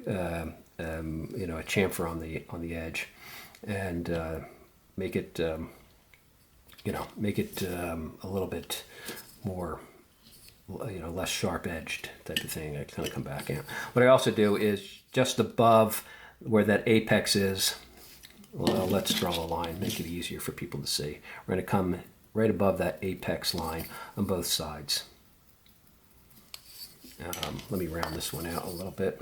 S1: you know, a chamfer on the edge, and make it you know, make it a little bit more, you know, less sharp edged type of thing. I kind of come back in. What I also do is just above where that apex is, well, let's draw a line, make it easier for people to see. We're going to come right above that apex line on both sides. Let me round this one out a little bit.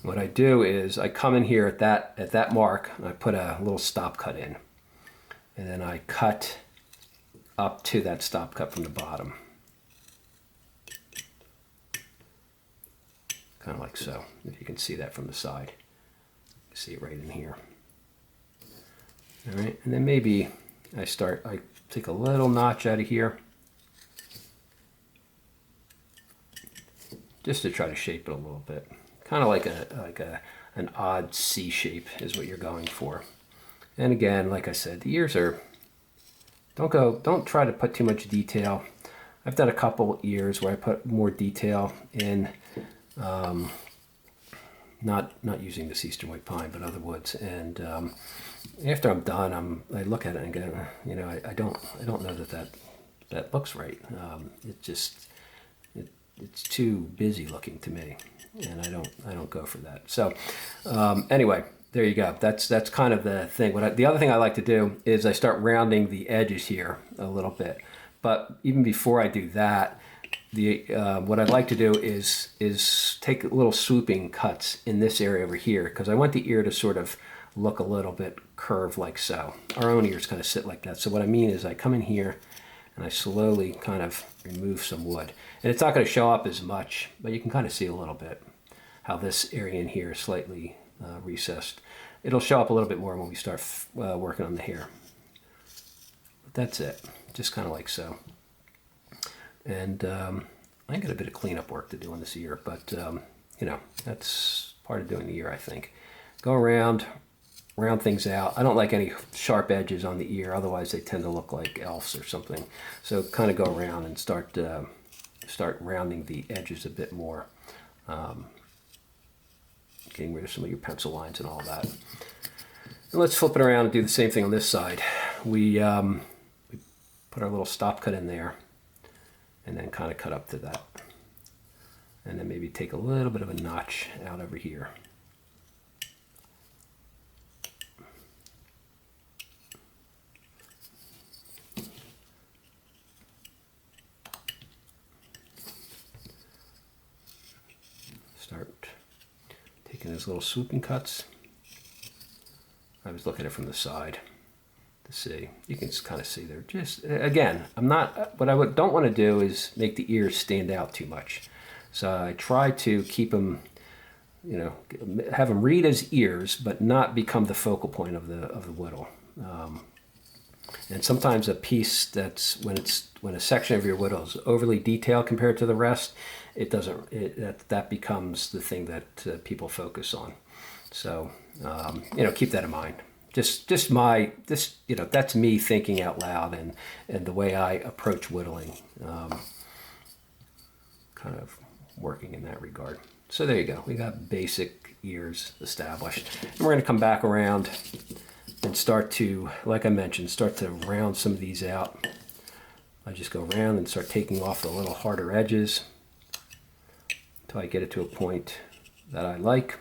S1: What I do is I come in here at that mark and I put a little stop cut in, and then I cut up to that stop cut from the bottom, kind of like so. If you can see that from the side, you see it right in here. All right, and then maybe I take a little notch out of here just to try to shape it a little bit. Kind of like an odd C shape is what you're going for. And again, like I said, the ears are, don't try to put too much detail. I've done a couple ears where I put more detail in, not using this eastern white pine, but other woods. And after I'm done, I look at it and go, you know, I don't know that looks right. It's too busy looking to me, and I don't go for that. So anyway, there you go. That's kind of the thing. The other thing I like to do is I start rounding the edges here a little bit. But even before I do that, what I'd like to do is take little swooping cuts in this area over here, because I want the ear to sort of look a little bit curved like so. Our own ears kind of sit like that. So what I mean is I come in here and I slowly kind of remove some wood. And it's not going to show up as much, but you can kind of see a little bit how this area in here is slightly recessed. It'll show up a little bit more when we start working on the hair. But that's it, just kind of like so. And I got a bit of cleanup work to do on this ear, but you know, that's part of doing the ear, I think. Go around, round things out. I don't like any sharp edges on the ear, otherwise they tend to look like elves or something. So kind of go around and start rounding the edges a bit more, getting rid of some of your pencil lines and all that. And let's flip it around and do the same thing on this side. We put our little stop cut in there, and then kind of cut up to that, and then maybe take a little bit of a notch out over here. Start taking those little swooping cuts. I was looking at it from the side to see. You can kind of see there. Just again, I'm not. What I don't want to do is make the ears stand out too much. So I try to keep them, you know, have them read as ears, but not become the focal point of the whittle. And sometimes a piece when a section of your whittle is overly detailed compared to the rest, that becomes the thing that people focus on. So you know, keep that in mind. You know, that's me thinking out loud and the way I approach whittling, kind of working in that regard. So there you go. We got basic ears established, and we're going to come back around and start to, like I mentioned, start to round some of these out. I just go around and start taking off the little harder edges until I get it to a point that I like.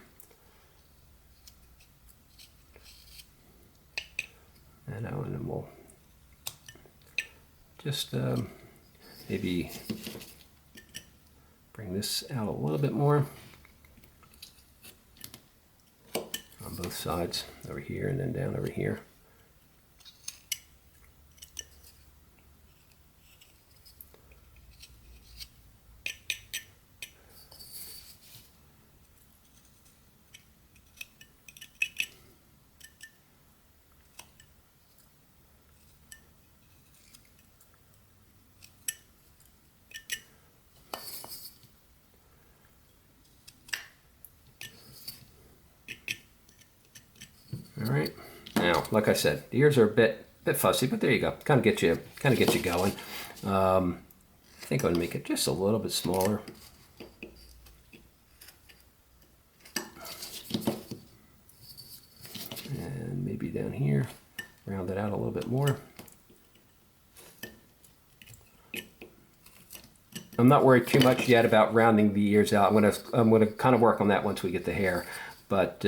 S1: And then we'll just maybe bring this out a little bit more on both sides, over here and then down over here. All right. Now, like I said, the ears are a bit fussy, but there you go. Kind of get you going. I think I'm going to make it just a little bit smaller. And maybe down here, round it out a little bit more. I'm not worried too much yet about rounding the ears out. I'm gonna kind of work on that once we get the hair, but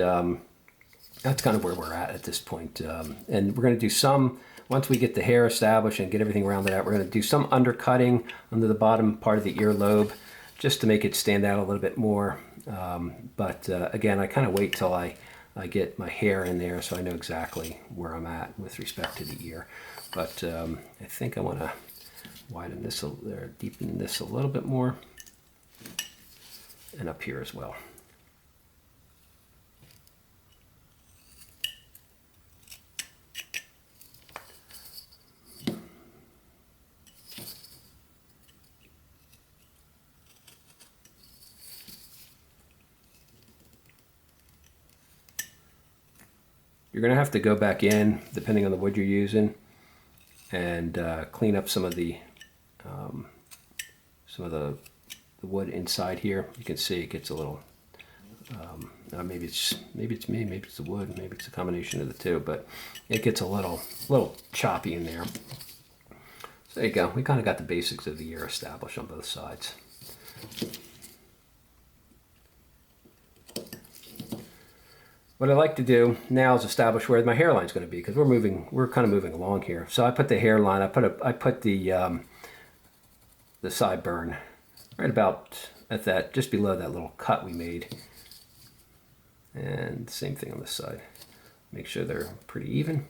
S1: that's kind of where we're at this point. And we're going to do some, once we get the hair established and get everything rounded out, we're going to do some undercutting under the bottom part of the earlobe just to make it stand out a little bit more. But again, I kind of wait till I get my hair in there so I know exactly where I'm at with respect to the ear. But I think I want to widen this, or deepen this a little bit more, and up here as well. You're going to have to go back in, depending on the wood you're using, and clean up some of the wood inside here. You can see it gets a little. Maybe it's me, maybe it's the wood, maybe it's a combination of the two, but it gets a little choppy in there. So there you go. We kind of got the basics of the ear established on both sides. What I like to do now is establish where my hairline is going to be, because we're kind of moving along here. So I put the hairline, I put the sideburn right about at that, just below that little cut we made. And same thing on this side. Make sure they're pretty even.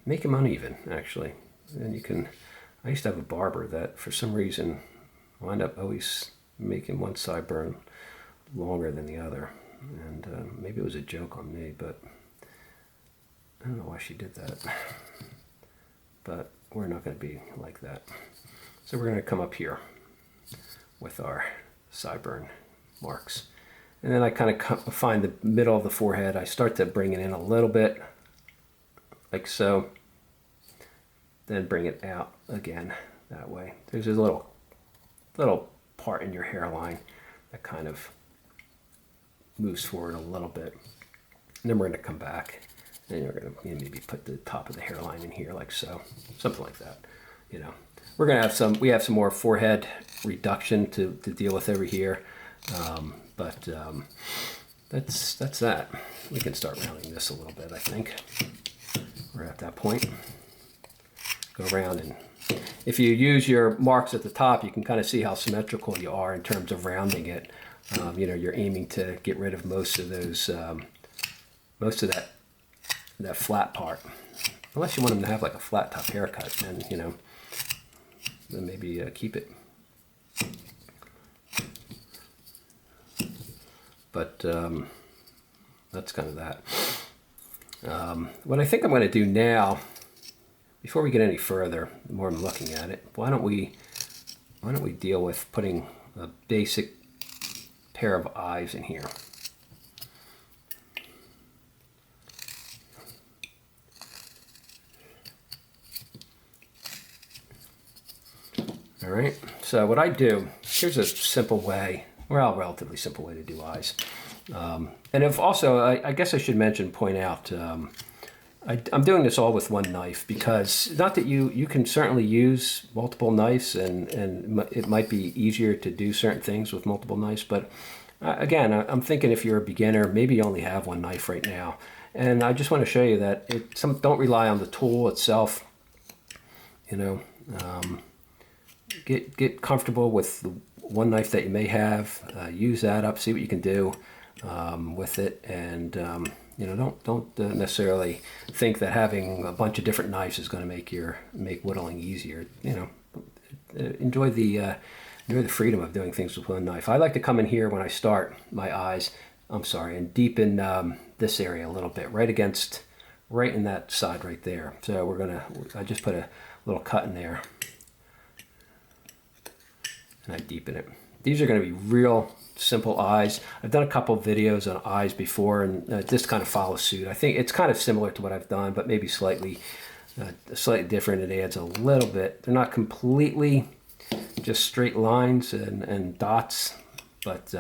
S1: Make them uneven, actually. And you can, I used to have a barber that for some reason wound up always making one sideburn longer than the other, and maybe it was a joke on me, but I don't know why she did that. But we're not going to be like that. So we're going to come up here with our sideburn marks, and then I kind of find the middle of the forehead. I start to bring it in a little bit, like so, then bring it out again that way. There's a little part in your hairline that kind of moves forward a little bit, and then we're going to come back, and you're going to maybe put the top of the hairline in here, like so, something like that. You know, we're going to have we have some more forehead reduction to deal with over here, but that's that. We can start rounding this a little bit. I think we're at that point. Go around, and if you use your marks at the top, you can kind of see how symmetrical you are in terms of rounding it. You know, you're aiming to get rid of most of those, most of that flat part. Unless you want them to have like a flat top haircut, then you know, then maybe keep it. But that's kind of that. What I think I'm going to do now, before we get any further, the more I'm looking at it, why don't we deal with putting a basic pair of eyes in here. All right, so what I do, here's a simple way, well, relatively simple way to do eyes. And if also, I guess I should point out, I'm doing this all with one knife, because not that you can certainly use multiple knives, and it might be easier to do certain things with multiple knives, but again, I'm thinking if you're a beginner, maybe you only have one knife right now, And I just want to show you that don't rely on the tool itself. You know, get comfortable with the one knife that you may have. Use that up, see what you can do with it, and you know, don't necessarily think that having a bunch of different knives is going to make whittling easier. You know, enjoy the freedom of doing things with one knife. I like to come in here when I start my eyes. And deepen this area a little bit, right in that side right there. So I just put a little cut in there, and I deepen it. These are going to be real simple eyes. I've done a couple of videos on eyes before, and this kind of follows suit. I think it's kind of similar to what I've done, but maybe slightly different. It adds a little bit. They're not completely just straight lines and dots, but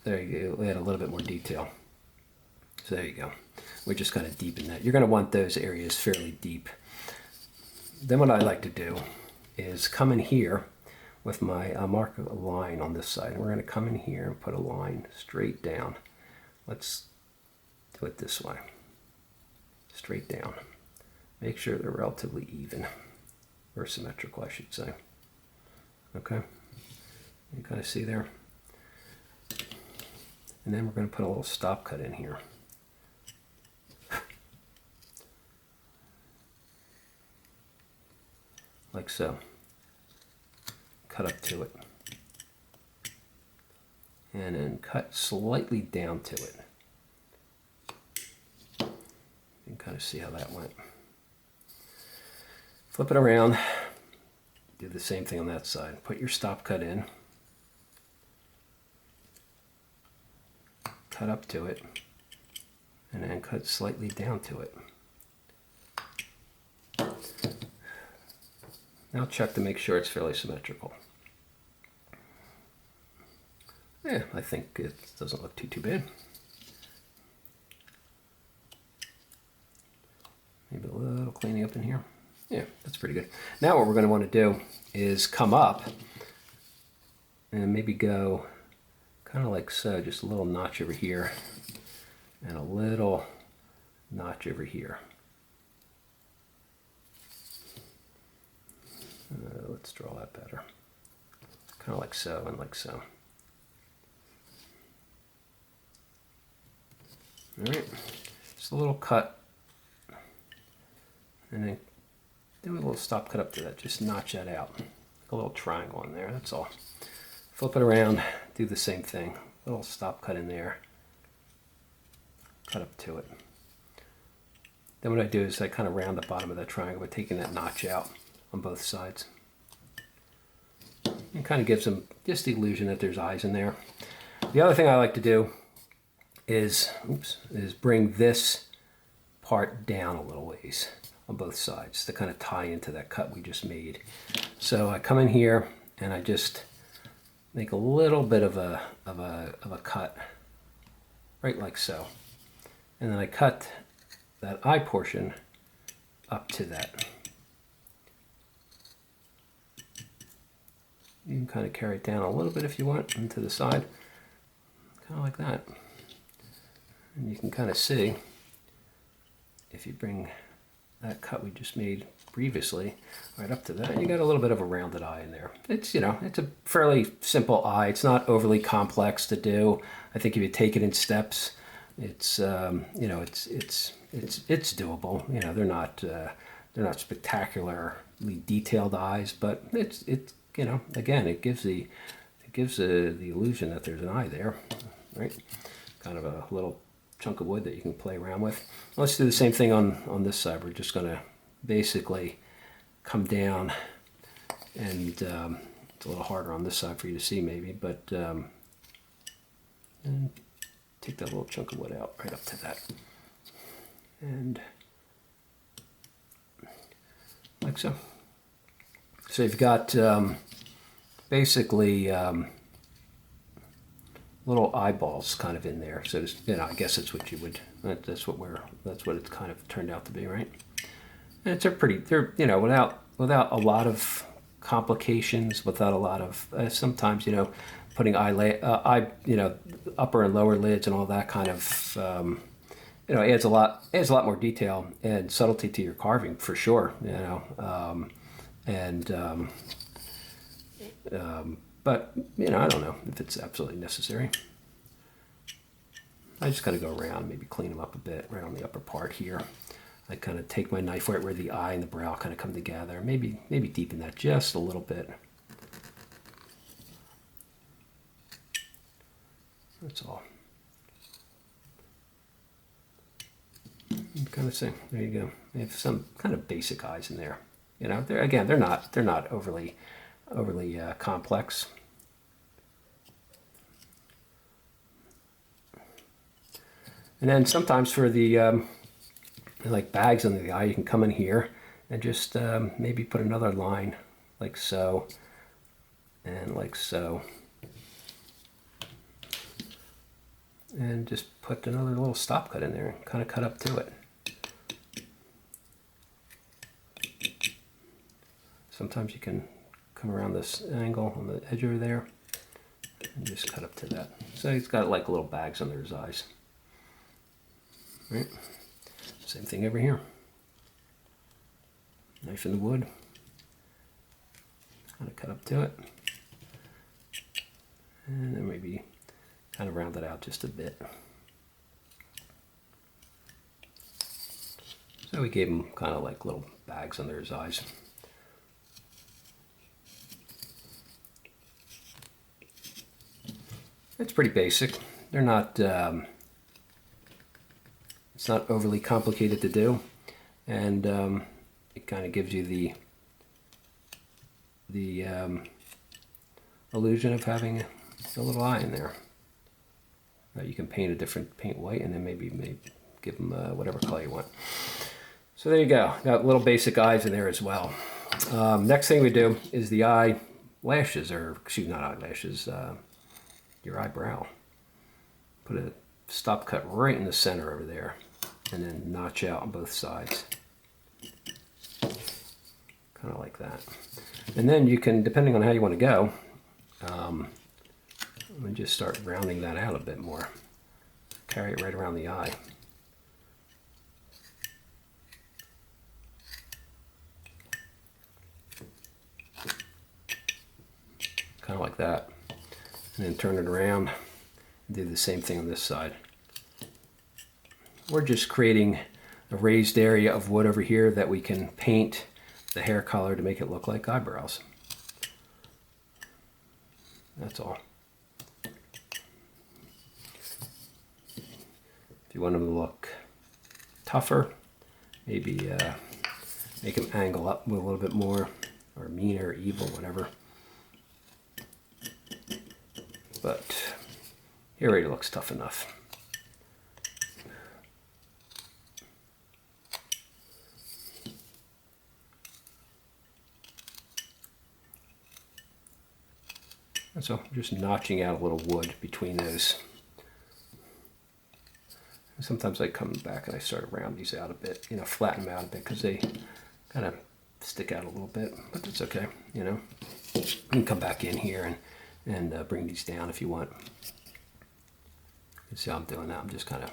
S1: there you go, add a little bit more detail. So there you go. We're just going to deepen that. You're going to want those areas fairly deep. Then what I like to do is come in here with my, I'll mark a line on this side. And we're going to come in here and put a line straight down. Let's do it this way. Straight down. Make sure they're relatively even, or symmetrical, I should say. Okay? You kind of see there? And then we're going to put a little stop cut in here. Like so. Cut up to it. And then cut slightly down to it. You can kind of see how that went. Flip it around. Do the same thing on that side. Put your stop cut in. Cut up to it, and then cut slightly down to it. Now check to make sure it's fairly symmetrical. Yeah, I think it doesn't look too bad. Maybe a little cleaning up in here. Yeah, that's pretty good. Now what we're going to want to do is come up and maybe go kind of like so, just a little notch over here and a little notch over here. Let's draw that better. Kind of like so and like so. All right, just a little cut, and then do a little stop cut up to that. Just notch that out, like a little triangle in there. That's all. Flip it around, do the same thing. A little stop cut in there, cut up to it. Then what I do is I kind of round the bottom of that triangle by taking that notch out on both sides. It kind of gives them just the illusion that there's eyes in there. The other thing I like to do is bring this part down a little ways on both sides to kind of tie into that cut we just made. So I come in here and I just make a little bit of a cut, right like so. And then I cut that eye portion up to that. You can kind of carry it down a little bit if you want into the side, kind of like that. And you can kind of see, if you bring that cut we just made previously right up to that, you got a little bit of a rounded eye in there. It's, you know, it's a fairly simple eye. It's not overly complex to do. I think if you take it in steps, it's you know, it's doable. You know, they're not spectacularly detailed eyes, but it's you know, again, it gives the illusion that there's an eye there, right? Kind of a little chunk of wood that you can play around with. Let's do the same thing on this side. We're just going to basically come down, and it's a little harder on this side for you to see maybe, but and take that little chunk of wood out right up to that, and like so. So you've got basically little eyeballs kind of in there. So you know, I guess that's what you would. That's what it's kind of turned out to be, right? And it's they're you know, without a lot of complications, without a lot of sometimes, you know, putting upper and lower lids and all that kind of, adds a lot more detail and subtlety to your carving for sure, but, I don't know if it's absolutely necessary. I just kind of go around, maybe clean them up a bit right on the upper part here. I kind of take my knife right where the eye and the brow kind of come together. Maybe deepen that just a little bit. That's all. Kind of say, there you go. They have some kind of basic eyes in there. They're not overly complex. And then sometimes for the like bags under the eye, you can come in here and just maybe put another line like so and like so. And just put another little stop cut in there and kind of cut up to it. Sometimes you can come around this angle on the edge over there and just cut up to that. So he's got like little bags under his eyes. Right? Same thing over here. Knife in the wood. Kind of cut up to it. And then maybe kind of round it out just a bit. So we gave him kind of like little bags under his eyes. It's pretty basic. They're not, it's not overly complicated to do. And it kind of gives you the illusion of having a little eye in there. You can paint white and then maybe give them whatever color you want. So there you go. Got little basic eyes in there as well. Next thing we do is the eyelashes, or excuse me, not eyelashes, your eyebrow. Put a stop cut right in the center over there and then notch out on both sides. Kind of like that. And then you can, depending on how you want to go, let me just start rounding that out a bit more. Carry it right around the eye. Kind of like that. And then turn it around and do the same thing on this side. We're just creating a raised area of wood over here that we can paint the hair color to make it look like eyebrows. That's all. If you want them to look tougher, maybe make them angle up a little bit more, or mean or evil, whatever. But he already looks tough enough. And so I'm just notching out a little wood between those. Sometimes I come back and I start to round these out a bit, flatten them out a bit because they kind of stick out a little bit, but that's okay, You can come back in here and bring these down if you want. You see how I'm doing that? I'm just kind of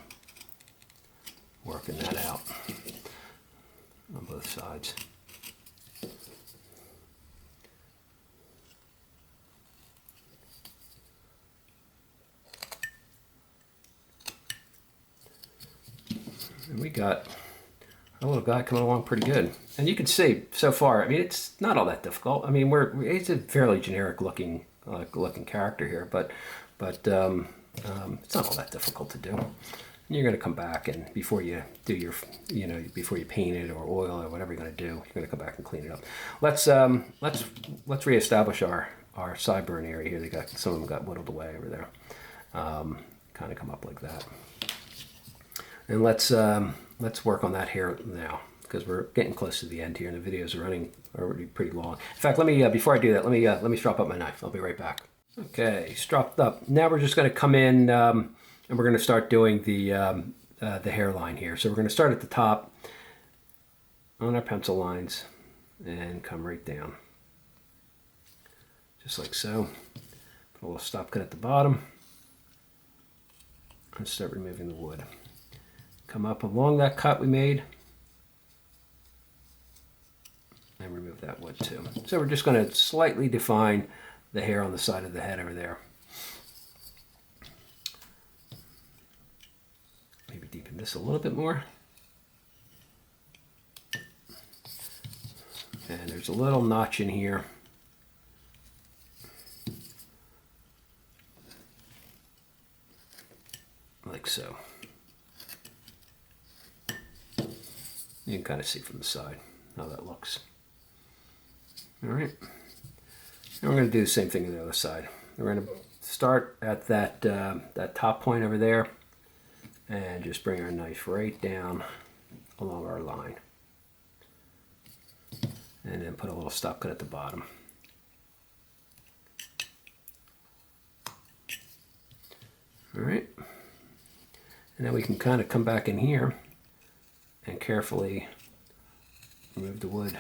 S1: working that out on both sides. And we got our little guy coming along pretty good. And you can see so far, I mean, it's not all that difficult. I mean, it's a fairly generic looking character here, but it's not all that difficult to do. And you're going to come back and before you do your, before you paint it or oil or whatever you're going to do, you're going to come back and clean it up. Let's reestablish our sideburn area here. Some of them got whittled away over there. Kind of come up like that. And let's work on that hair now, because we're getting close to the end here, and the videos are running already pretty long. In fact, let me before I do that, let me strop up my knife. I'll be right back. Okay, stropped up. Now we're just going to come in and we're going to start doing the hairline here. So we're going to start at the top on our pencil lines and come right down, just like so. Put a little stop cut at the bottom and start removing the wood. Come up along that cut we made and remove that wood too. So we're just going to slightly define the hair on the side of the head over there. Maybe deepen this a little bit more. And there's a little notch in here. Like so. You can kind of see from the side how that looks. All right. And we're going to do the same thing on the other side. We're going to start at that, that top point over there and just bring our knife right down along our line. And then put a little stop cut at the bottom. All right. And then we can kind of come back in here and carefully remove the wood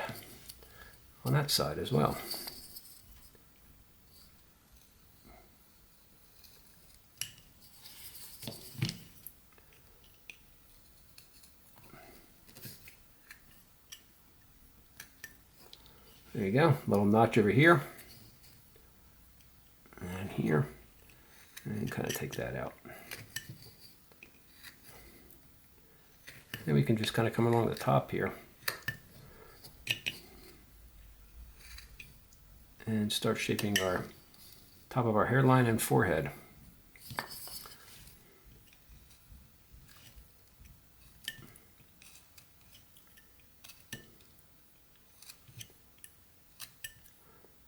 S1: on that side as well. There you go, little notch over here and here, and kind of take that out. Then we can just kind of come along the top here and start shaping our top of our hairline and forehead.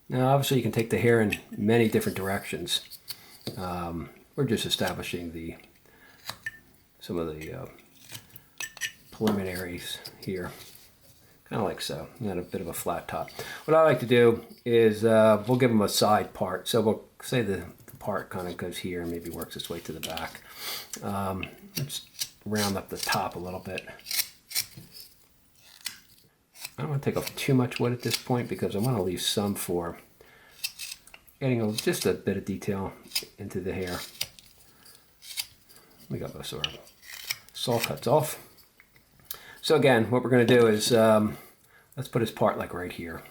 S1: Now obviously you can take the hair in many different directions. We're just establishing some of the preliminaries here, kind of like so. You got a bit of a flat top. What I like to do is we'll give them a side part. So we'll say the part kind of goes here and maybe works its way to the back. Let's round up the top a little bit. I don't want to take off too much wood at this point because I want to leave some for getting just a bit of detail into the hair. We got most of our saw cuts off. So again, what we're going to do is, let's put his part like right here.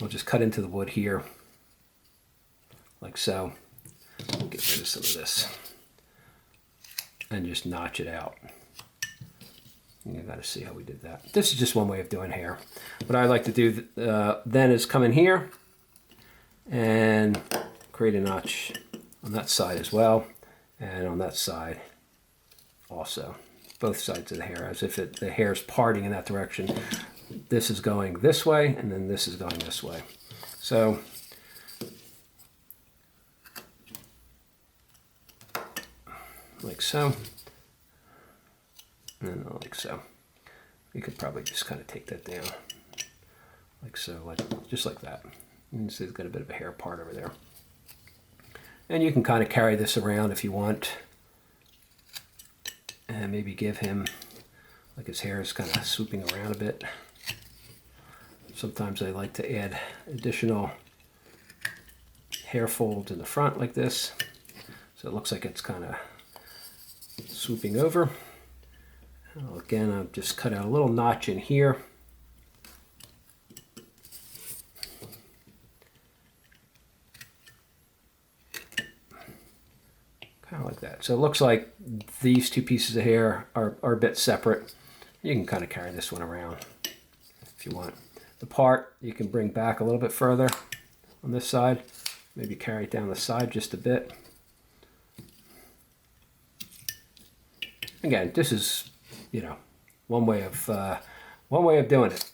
S1: We'll just cut into the wood here, like so. We'll get rid of some of this and just notch it out. You got to see how we did that. This is just one way of doing hair. What I like to do then is come in here and create a notch on that side as well, and on that side also. Both sides of the hair, as if the hair is parting in that direction. This is going this way, and then this is going this way. So like so, and like so. You could probably just kind of take that down, like so, just like that. You can see it's got a bit of a hair part over there. And you can kind of carry this around if you want, and maybe give him, like his hair is kind of swooping around a bit. Sometimes I like to add additional hair folds in the front like this, so it looks like it's kind of swooping over. Again, I've just cut out a little notch in here. Kind of like that. So it looks like these two pieces of hair are a bit separate. You can kind of carry this one around if you want. The part you can bring back a little bit further on this side. Maybe carry it down the side just a bit. Again, this is, you know, one way of doing it.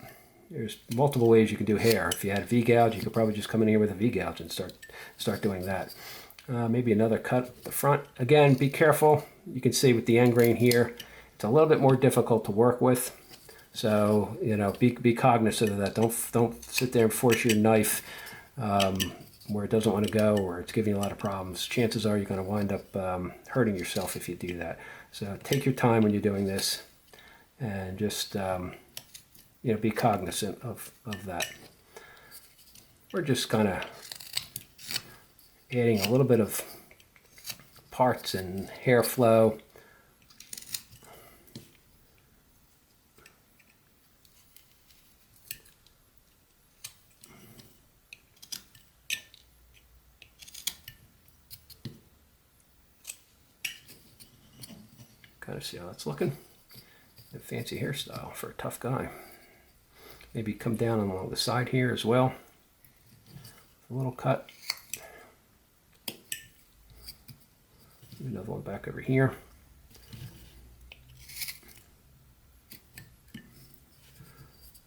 S1: There's multiple ways you can do hair. If you had a V-gouge, you could probably just come in here with a V-gouge and start doing that. Maybe another cut at the front. Again, be careful. You can see with the end grain here, it's a little bit more difficult to work with. So, you know, be cognizant of that. Don't sit there and force your knife where it doesn't want to go, or it's giving you a lot of problems. Chances are you're going to wind up hurting yourself if you do that. So take your time when you're doing this, and just you know, be cognizant of that. We're just kind of adding a little bit of parts and hair flow. Kind of see how that's looking. A fancy hairstyle for a tough guy. Maybe come down along the side here as well. A little cut. Another one back over here.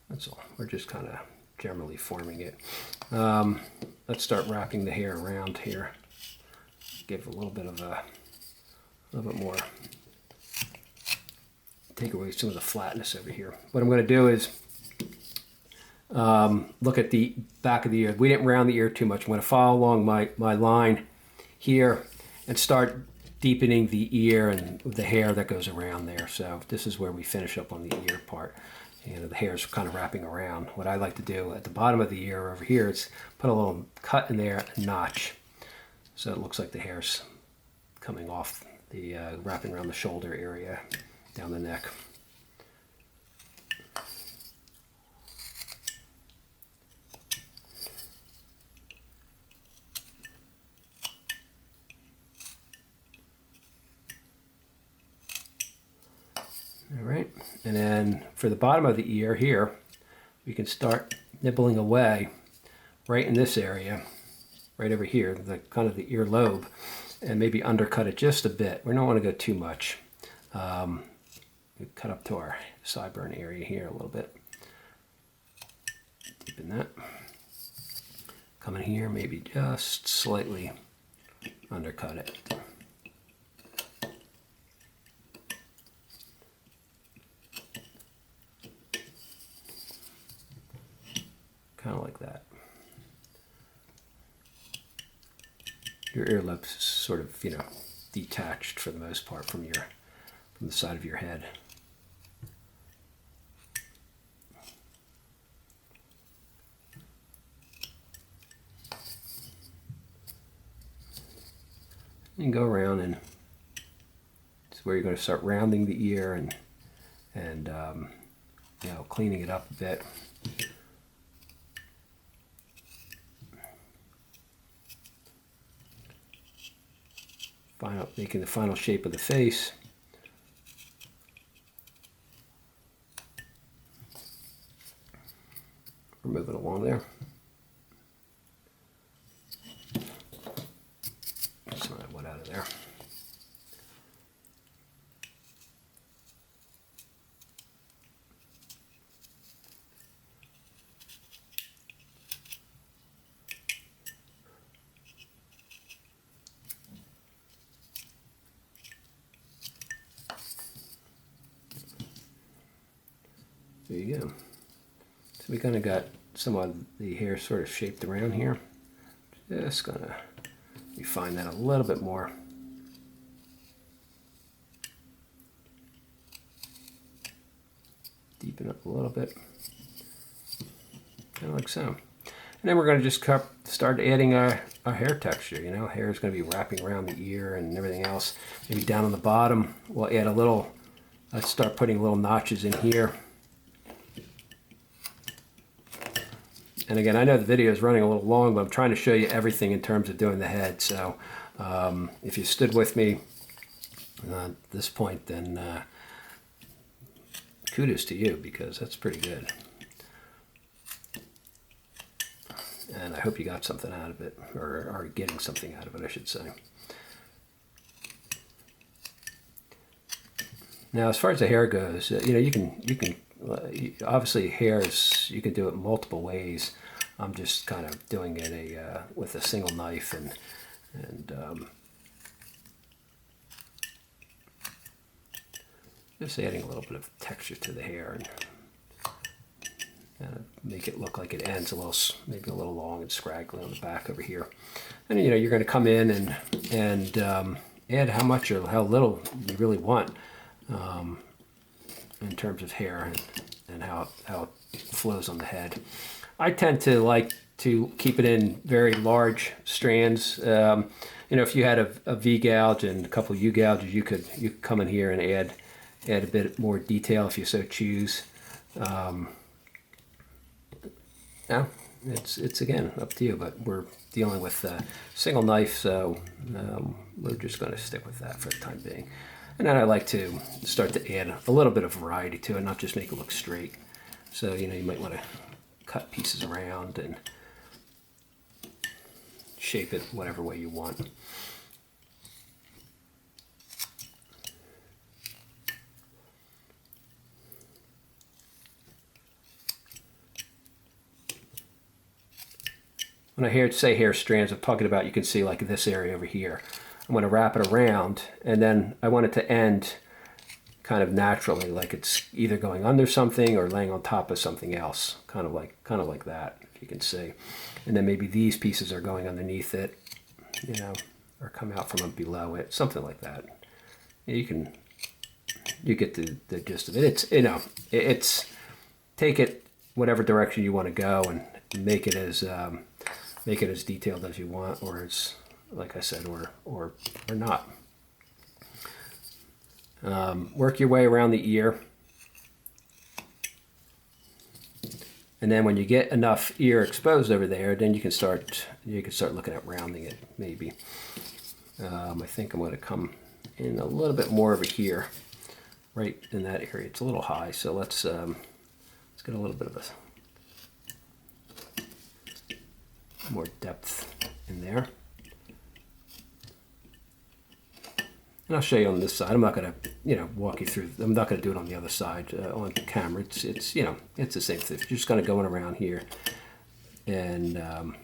S1: That's all. We're just kind of generally forming it. Let's start wrapping the hair around here. Give a little bit more. Take away some of the flatness over here. What I'm going to do is look at the back of the ear. We didn't round the ear too much. I'm going to follow along my line here and start deepening the ear and the hair that goes around there. So this is where we finish up on the ear part. And the hair is kind of wrapping around. What I like to do at the bottom of the ear over here is put a little cut in there, a notch. So it looks like the hair's coming off the, wrapping around the shoulder area, down the neck. All right, and then for the bottom of the ear here, we can start nibbling away right in this area, right over here, the kind of the ear lobe, and maybe undercut it just a bit. We don't want to go too much. We cut up to our sideburn area here a little bit. Deepen that. Come in here, maybe just slightly undercut it. Kind of like that. Your earlobes sort of, detached for the most part from the side of your head. You can go around, and it's where you're going to start rounding the ear and cleaning it up a bit. Making the final shape of the face. We're moving along there. Get some of that wood out of there. There you go. So we kind of got some of the hair sort of shaped around here. Just gonna refine that a little bit more. Deepen up a little bit. Kind of like so. And then we're going to just start adding our hair texture. Hair is going to be wrapping around the ear and everything else. Maybe down on the bottom, we'll add a little, let's start putting little notches in here. And again, I know the video is running a little long, but I'm trying to show you everything in terms of doing the head. So if you stood with me at this point, then kudos to you, because that's pretty good. And I hope you got something out of it, or are getting something out of it, I should say. Now, as far as the hair goes, you can obviously you can do it multiple ways. I'm just kind of doing it with a single knife and just adding a little bit of texture to the hair and make it look like it ends maybe a little long and scraggly on the back over here. And you're going to come in and add how much or how little you really want in terms of hair and how it flows on the head. I tend to like to keep it in very large strands. You know, if you had a V gouge and a couple U gouges, you could come in here and add a bit more detail if you so choose. Now, it's again up to you, but we're dealing with a single knife, so we're just going to stick with that for the time being. And then I like to start to add a little bit of variety to it, not just make it look straight. So, you know, you might want to cut pieces around and shape it whatever way you want. When I say hair strands, I'm talking about, you can see like this area over here. I'm going to wrap it around, and then I want it to end kind of naturally, like it's either going under something or laying on top of something else, kind of like that, if you can see. And then maybe these pieces are going underneath it, you know, or come out from below it, something like that. You get the gist of it. It's, you know, it's take it whatever direction you want to go and make it as detailed as you want, or as, like I said, or not. Work your way around the ear, and then when you get enough ear exposed over there, then you can start looking at rounding it. Maybe I think I'm going to come in a little bit more over here, right in that area. It's a little high, so let's get a little bit of a more depth in there. And I'll show you on this side. I'm not going to, you know, walk you through. I'm not going to do it on the other side on camera. It's you know, it's the same thing. You're just kind of going around here and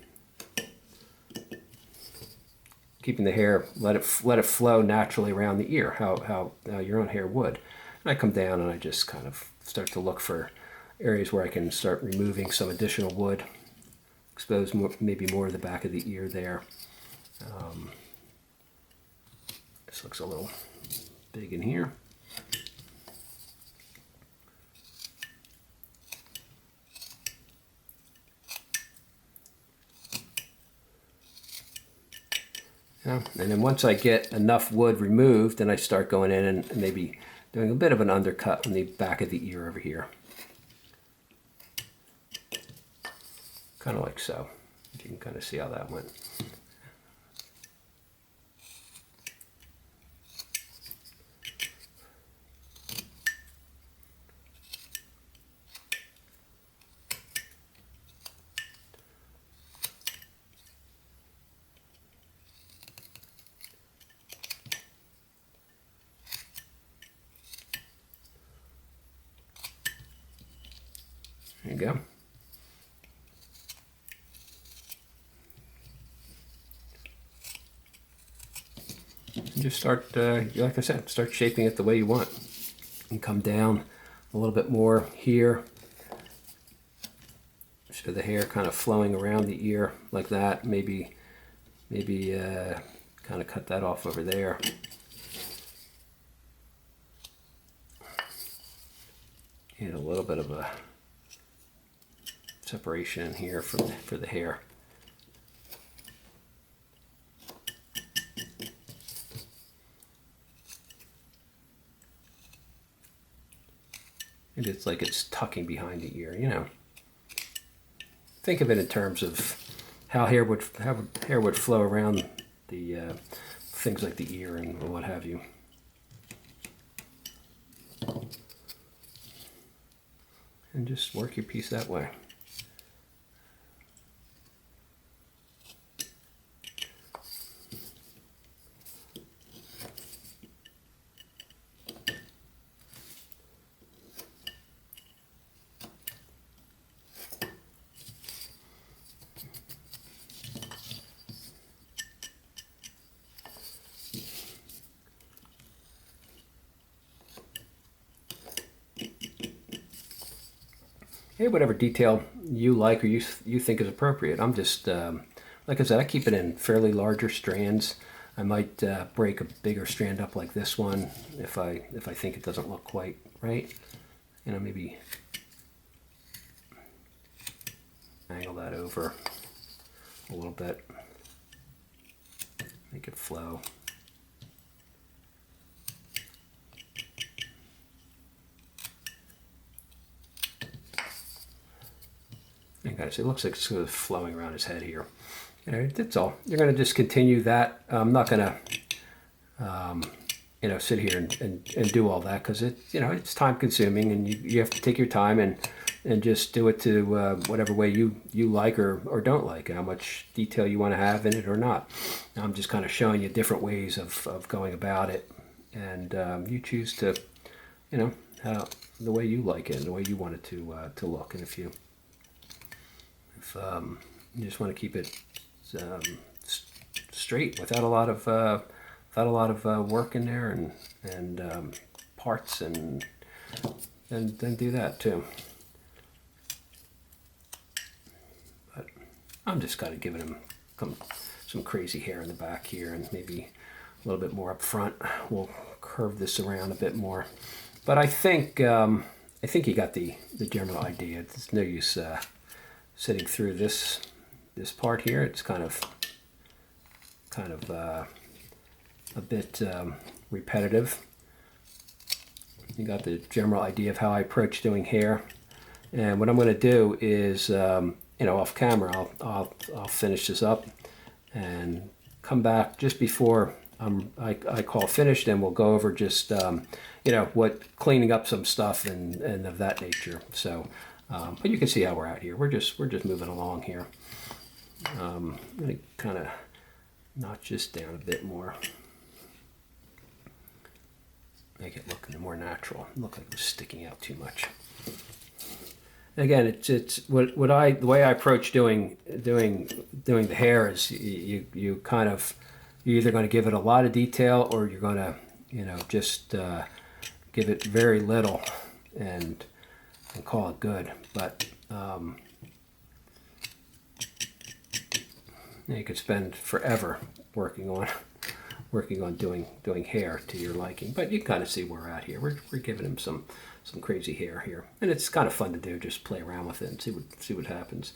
S1: keeping the hair, let it flow naturally around the ear, how your own hair would. And I come down and I just kind of start to look for areas where I can start removing some additional wood, expose maybe more of the back of the ear there. This looks a little big in here. Yeah. And then once I get enough wood removed, then I start going in and maybe doing a bit of an undercut on the back of the ear over here. Kind of like so. You can kind of see how that went. There you go. And just start, like I said, start shaping it the way you want. And come down a little bit more here. So the hair kind of flowing around the ear like that. Maybe kind of cut that off over there. And a little bit of a separation in here for the hair. And it's like it's tucking behind the ear, you know. Think of it in terms of how hair would flow around the things like the ear and what have you. And just work your piece that way. Hey, whatever detail you like or you think is appropriate. I'm just, like I said, I keep it in fairly larger strands. I might break a bigger strand up like this one if I think it doesn't look quite right. You know, maybe angle that over. a little bit. Make it flow. You guys, it looks like it's sort of flowing around his head here. You know, that's all. You're going to just continue that. I'm not going to, you know, sit here and do all that, because it, you know, it's time consuming, and you have to take your time and just do it to whatever way you like or don't like, how much detail you want to have in it or not. I'm just kind of showing you different ways of going about it, and you choose to, you know, the way you like it and the way you want it to look. And if you just want to keep it straight without a lot of work in there and parts, and then do that too. But I'm just kind of giving him some crazy hair in the back here, and maybe a little bit more up front. We'll curve this around a bit more, but I think you got the general idea. There's no use sitting through this part here. It's kind of a bit repetitive. You got the general idea of how I approach doing hair, and what I'm going to do is, you know, off camera, I'll finish this up and come back just before I call finished, and we'll go over just you know, cleaning up some stuff and of that nature. So, but you can see how we're at here. We're just moving along here. I'm going to kind of notch this down a bit more, make it look more natural. Look like it was sticking out too much. Again, it's the way I approach doing the hair is you kind of, you're either going to give it a lot of detail, or you're going to, you know, just give it very little and call it good. But you could spend forever working on doing hair to your liking. But you kind of see where we're at here. We're giving him some crazy hair here, and it's kind of fun to do. Just play around with it and see what happens.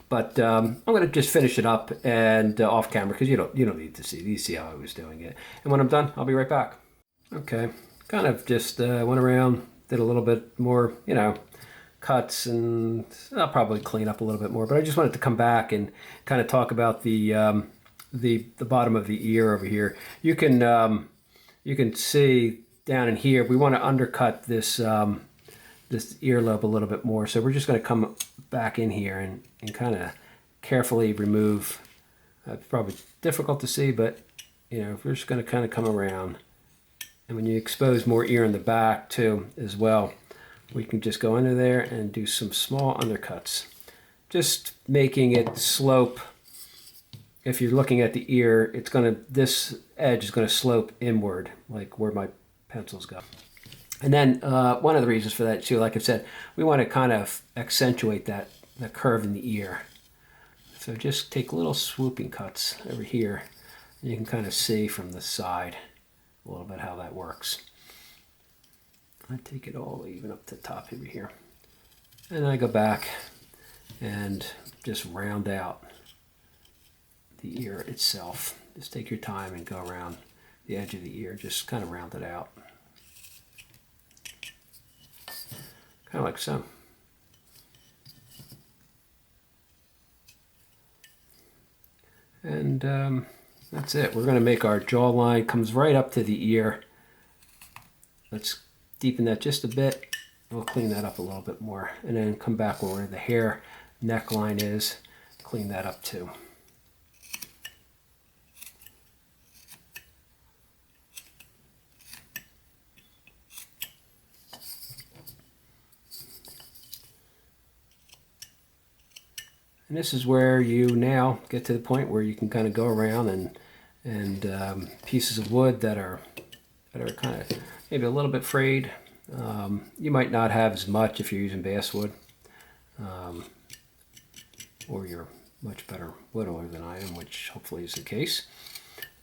S1: But I'm going to just finish it up and off camera, because you don't need to see. You see how I was doing it. And when I'm done, I'll be right back. Okay, kind of just went around, did a little bit more, you know, cuts, and I'll probably clean up a little bit more. But I just wanted to come back and kind of talk about the bottom of the ear over here. You can see down in here, we want to undercut this this earlobe a little bit more. So we're just going to come back in here and kind of carefully remove. It's probably difficult to see, but you know, we're just going to kind of come around. And when you expose more ear in the back too as well, we can just go under there and do some small undercuts, just making it slope. If you're looking at the ear, this edge is going to slope inward, like where my pencils go. And then one of the reasons for that too, like I said, we want to kind of accentuate the curve in the ear. So just take little swooping cuts over here, and you can kind of see from the side a little bit how that works. I take it all even up to the top over here, and I go back and just round out the ear itself. Just take your time and go around the edge of the ear, just kind of round it out, kind of like so. And that's it. We're going to make our jawline comes right up to the ear. Let's deepen that just a bit. We'll clean that up a little bit more, and then come back where the hair neckline is, clean that up too. And this is where you now get to the point where you can kind of go around and pieces of wood that are kind of maybe a little bit frayed. You might not have as much if you're using basswood, or you're much better whittler than I am, which hopefully is the case.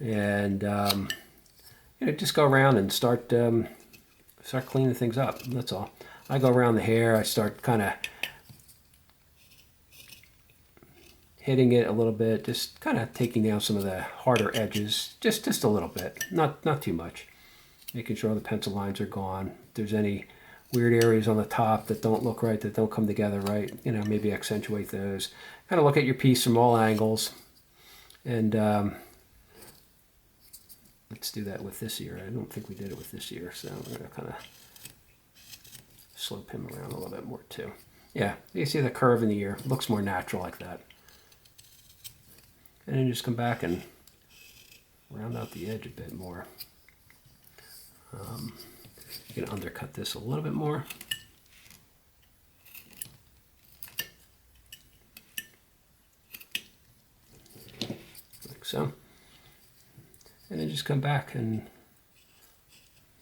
S1: And you know, just go around and start cleaning things up. That's all. I go around the hair. I start kind of hitting it a little bit, just kind of taking down some of the harder edges, just a little bit, not too much. Making sure all the pencil lines are gone. If there's any weird areas on the top that don't look right, that don't come together right, you know, maybe accentuate those. Kind of look at your piece from all angles. And let's do that with this ear. I don't think we did it with this ear, so we're going to kind of slope him around a little bit more too. Yeah, you see the curve in the ear. It looks more natural like that. And then just come back and round out the edge a bit more. You can undercut this a little bit more. Like so. And then just come back and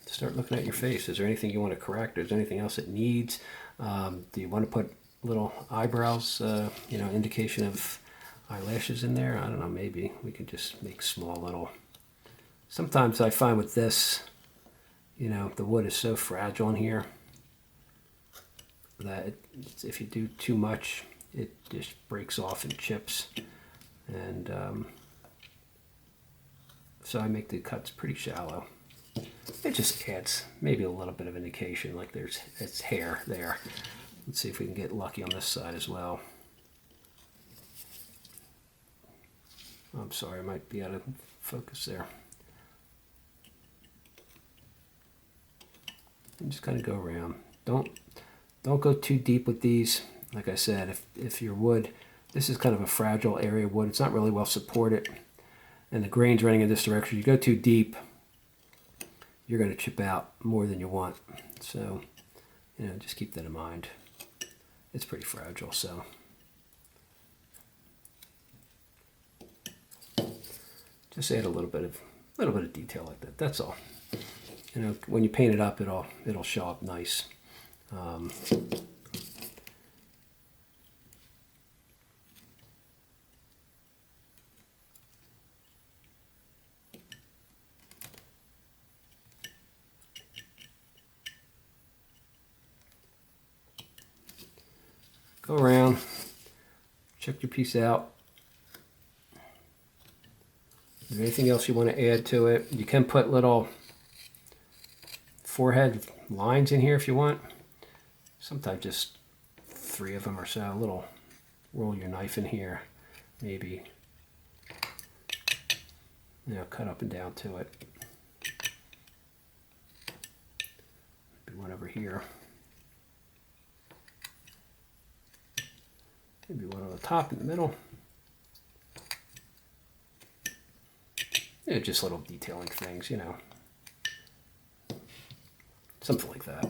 S1: start looking at your face. Is there anything you want to correct? Is there anything else it needs? Do you want to put little eyebrows, you know, indication of eyelashes in there? I don't know, maybe we could just make small little. Sometimes I find with this, you know, the wood is so fragile in here that if you do too much, it just breaks off and chips. And so I make the cuts pretty shallow. It just adds maybe a little bit of indication, like it's hair there. Let's see if we can get lucky on this side as well. I'm sorry, I might be out of focus there. And just kind of go around. Don't go too deep with these. Like I said, if your wood, this is kind of a fragile area of wood. It's not really well supported, and the grain's running in this direction. You go too deep, you're going to chip out more than you want. So, you know, just keep that in mind. It's pretty fragile, so. Just add a little bit of detail like that. That's all. You know, when you paint it up, it'll show up nice. Go around, check your piece out. Is there anything else you want to add to it? You can put little forehead lines in here if you want. Sometimes just 3 of them or so. A little, roll your knife in here, maybe. You know, cut up and down to it. Maybe one over here. Maybe one on the top in the middle. Yeah, just little detailing things, you know. Something like that.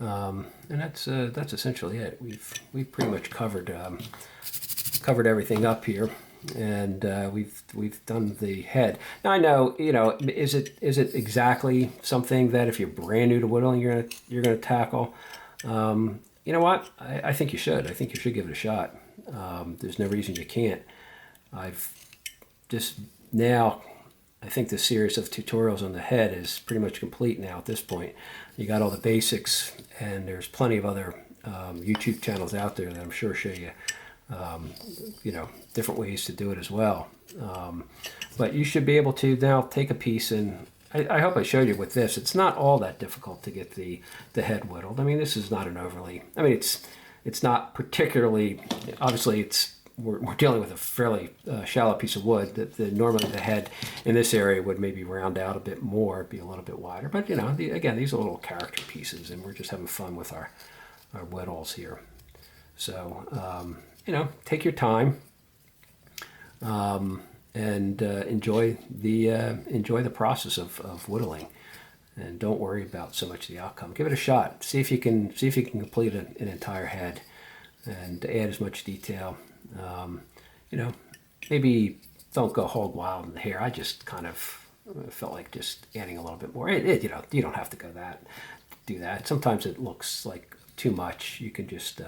S1: And that's essentially it. We've pretty much covered everything up here, and we've done the head. Now I know, you know, is it exactly something that if you're brand new to whittling you're gonna tackle? You know what? I think you should. I think you should give it a shot. There's no reason you can't. I've just now, I think the series of tutorials on the head is pretty much complete now at this point. You got all the basics, and there's plenty of other YouTube channels out there that I'm sure show you, you know, different ways to do it as well. But you should be able to now take a piece, and I hope I showed you with this. It's not all that difficult to get the head whittled. I mean, this is not an overly, I mean, it's not particularly, obviously we're dealing with a fairly shallow piece of wood. That normally the head in this area would maybe round out a bit more, be a little bit wider. But you know, again, these are little character pieces, and we're just having fun with our whittles here. So you know, take your time and enjoy the process of whittling, and don't worry about so much the outcome. Give it a shot. See if you can complete an entire head, and add as much detail. You know, maybe don't go hog wild in the hair. I just kind of felt like just adding a little bit more. You know, you don't have to do that. Sometimes it looks like too much. You can just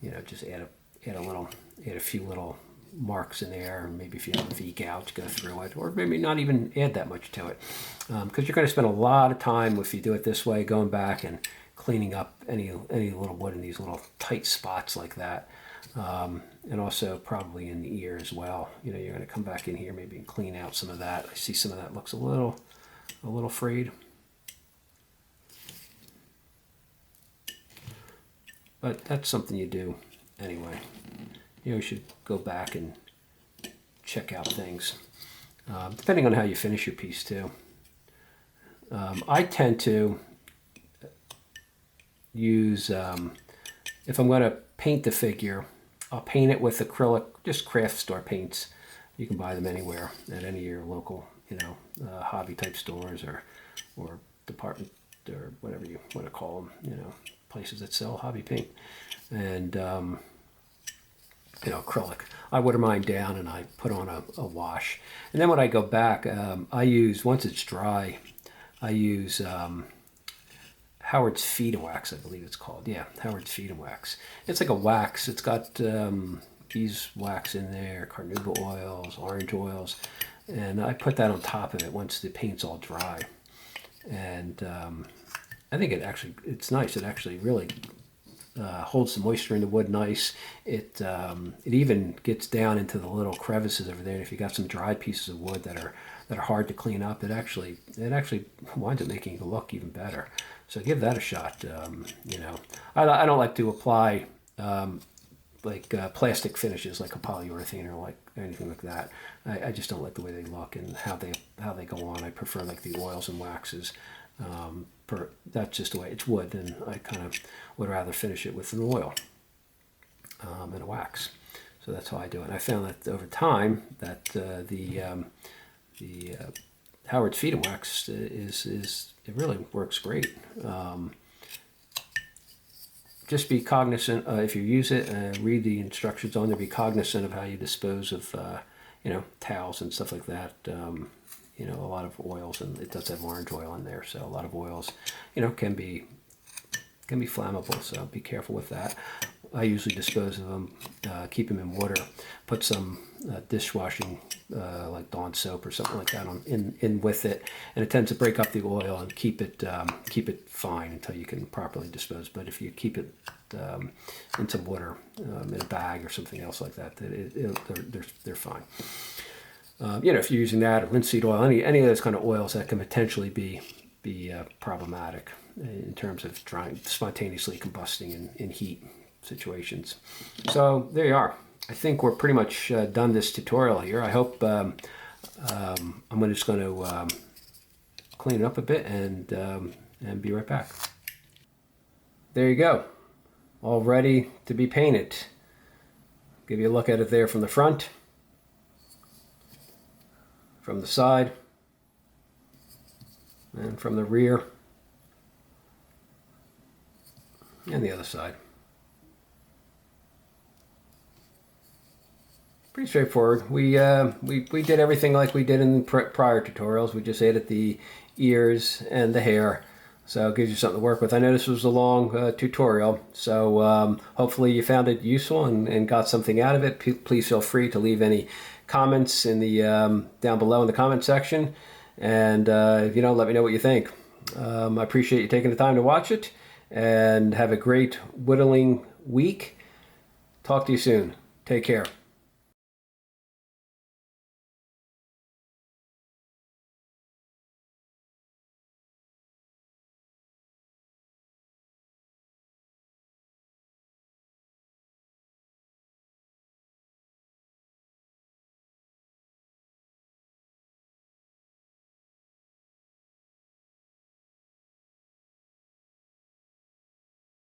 S1: you know, just add a few little marks in there. Maybe if you have a V-gouge, go through it, or maybe not even add that much to it, because you're going to spend a lot of time if you do it this way, going back and cleaning up any little wood in these little tight spots like that. and also probably in the ear as well. You know, you're going to come back in here maybe and clean out some of that. I see some of that looks a little frayed. But that's something you do anyway. You know, you should go back and check out things, depending on how you finish your piece too. I tend to use, if I'm going to paint the figure, I'll paint it with acrylic, just craft store paints. You can buy them anywhere at any of your local, you know, hobby type stores or department or whatever you want to call them, you know, places that sell hobby paint. And, you know, acrylic. I water mine down and I put on a wash. And then when I go back, I use, once it's dry, I use Howard's Feed and Wax, I believe it's called. Yeah, Howard's Feed and Wax. It's like a wax. It's got beeswax in there, carnauba oils, orange oils, and I put that on top of it once the paint's all dry. And I think it's nice. It actually really holds the moisture in the wood nice. It even gets down into the little crevices over there. And if you got some dried pieces of wood that are hard to clean up, it actually winds up making it look even better. So give that a shot. You know, I don't like to apply plastic finishes like a polyurethane or like anything like that. I just don't like the way they look and how they go on. I prefer like the oils and waxes. That's just the way it's wood, and I kind of would rather finish it with an oil and a wax. So that's how I do it. And I found that over time that the Howard's Feed and Wax it really works great. Just be cognizant if you use it. Read the instructions on there. Be cognizant of how you dispose of you know, towels and stuff like that. You know, a lot of oils, and it does have orange oil in there, so a lot of oils, you know, can be flammable, so be careful with that. I usually dispose of them, keep them in water, put some dishwashing like Dawn soap or something like that in with it, and it tends to break up the oil and keep it fine until you can properly dispose. But if you keep it in some water in a bag or something else like that, they're fine. You know, if you're using that or linseed oil, any of those kind of oils that can potentially be problematic in terms of spontaneously combusting in heat situations. So there you are. I think we're pretty much done this tutorial here. I hope I'm just going to clean it up a bit and be right back. There you go, all ready to be painted. Give you a look at it there from the front, from the side, and from the rear, and the other side. Pretty straightforward. We did everything like we did in prior tutorials. We just added the ears and the hair, so it gives you something to work with. I know this was a long tutorial, so hopefully you found it useful and got something out of it. Please feel free to leave any comments in the down below in the comment section, and if you don't, let me know what you think. I appreciate you taking the time to watch it, and have a great whittling week. Talk to you soon. Take care.